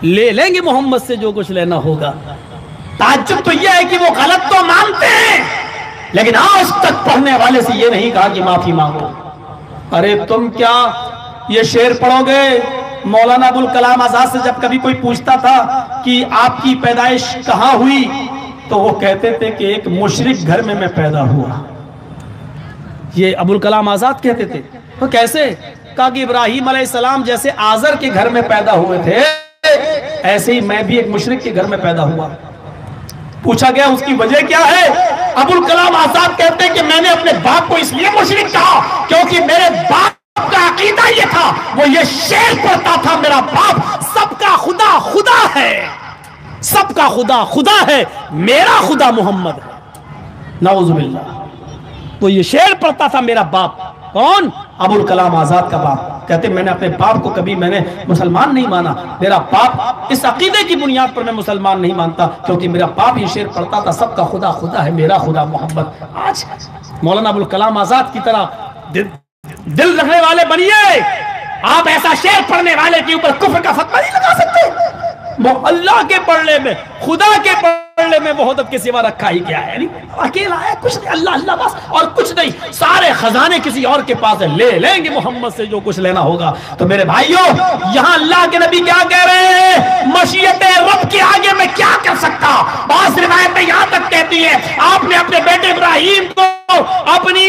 [SPEAKER 2] لے لیں گے محمد سے جو کچھ لینا ہوگا۔ تعجب تو یہ ہے کہ وہ غلط تو مانتے ہیں، لیکن آج تک پڑھنے والے سے یہ نہیں کہا کہ معافی مانگو۔ ارے تم کیا یہ شعر پڑھو گے؟ مولانا ابوالکلام آزاد سے جب کبھی کوئی پوچھتا تھا کہ آپ کی پیدائش کہاں ہوئی تو وہ کہتے تھے کہ ایک مشرک گھر میں پیدا ہوا۔ یہ ابوالکلام آزاد کہتے تھے۔ تو کیسے؟ کہا کہ ابراہیم علیہ السلام جیسے آزر کے گھر میں پیدا ہوئے تھے، ایسے ہی میں بھی ایک مشرک کے گھر میں پیدا ہوا۔ پوچھا گیا اس کی وجہ کیا ہے؟ ابوالکلام آزاد کہتے ہیں کہ میں نے اپنے باپ کو اس لیے مشرک کہا کیونکہ میرے باپ کا عقیدہ یہ تھا، وہ یہ شعر پڑھتا تھا، میرا باپ سب کا خدا خدا ہے، سب کا خدا خدا ہے، میرا خدا محمد ہے، نعوذ باللہ۔ وہ یہ شعر پڑھتا تھا میرا باپ، کون؟ ابوالکلام آزاد کا باپ۔ کہتے میں نے اپنے باپ کو کبھی میں نے مسلمان نہیں مانا، میرا باپ اس عقیدے کی بنیاد پر میں مسلمان نہیں مانتا کیونکہ میرا باپ یہ شعر پڑھتا تھا، سب کا خدا خدا ہے، میرا خدا محمد۔ آج مولانا ابوالکلام آزاد کی طرح دل رکھنے والے بنیے، آپ ایسا شعر پڑھنے والے کے اوپر کفر کا فتویٰ نہیں لگا سکتے۔ اللہ کے پڑھنے میں، خدا کے پڑھنے میں وحدت کے سوا رکھا ہی کیا ہے؟ یعنی اکیلا ہے، کچھ نہیں، اللہ اللہ بس اور کچھ نہیں، سارے خزانے کسی اور کے پاس ہے، لے لیں گے محمد سے جو کچھ لینا ہوگا۔ تو میرے بھائیوں، یہاں اللہ کے نبی کیا کہہ رہے ہیں؟ مشیت رب کے آگے میں کیا کر سکتا؟ بعض روایتیں یہاں تک کہتی ہیں آپ نے اپنے بیٹے ابراہیم کو اپنی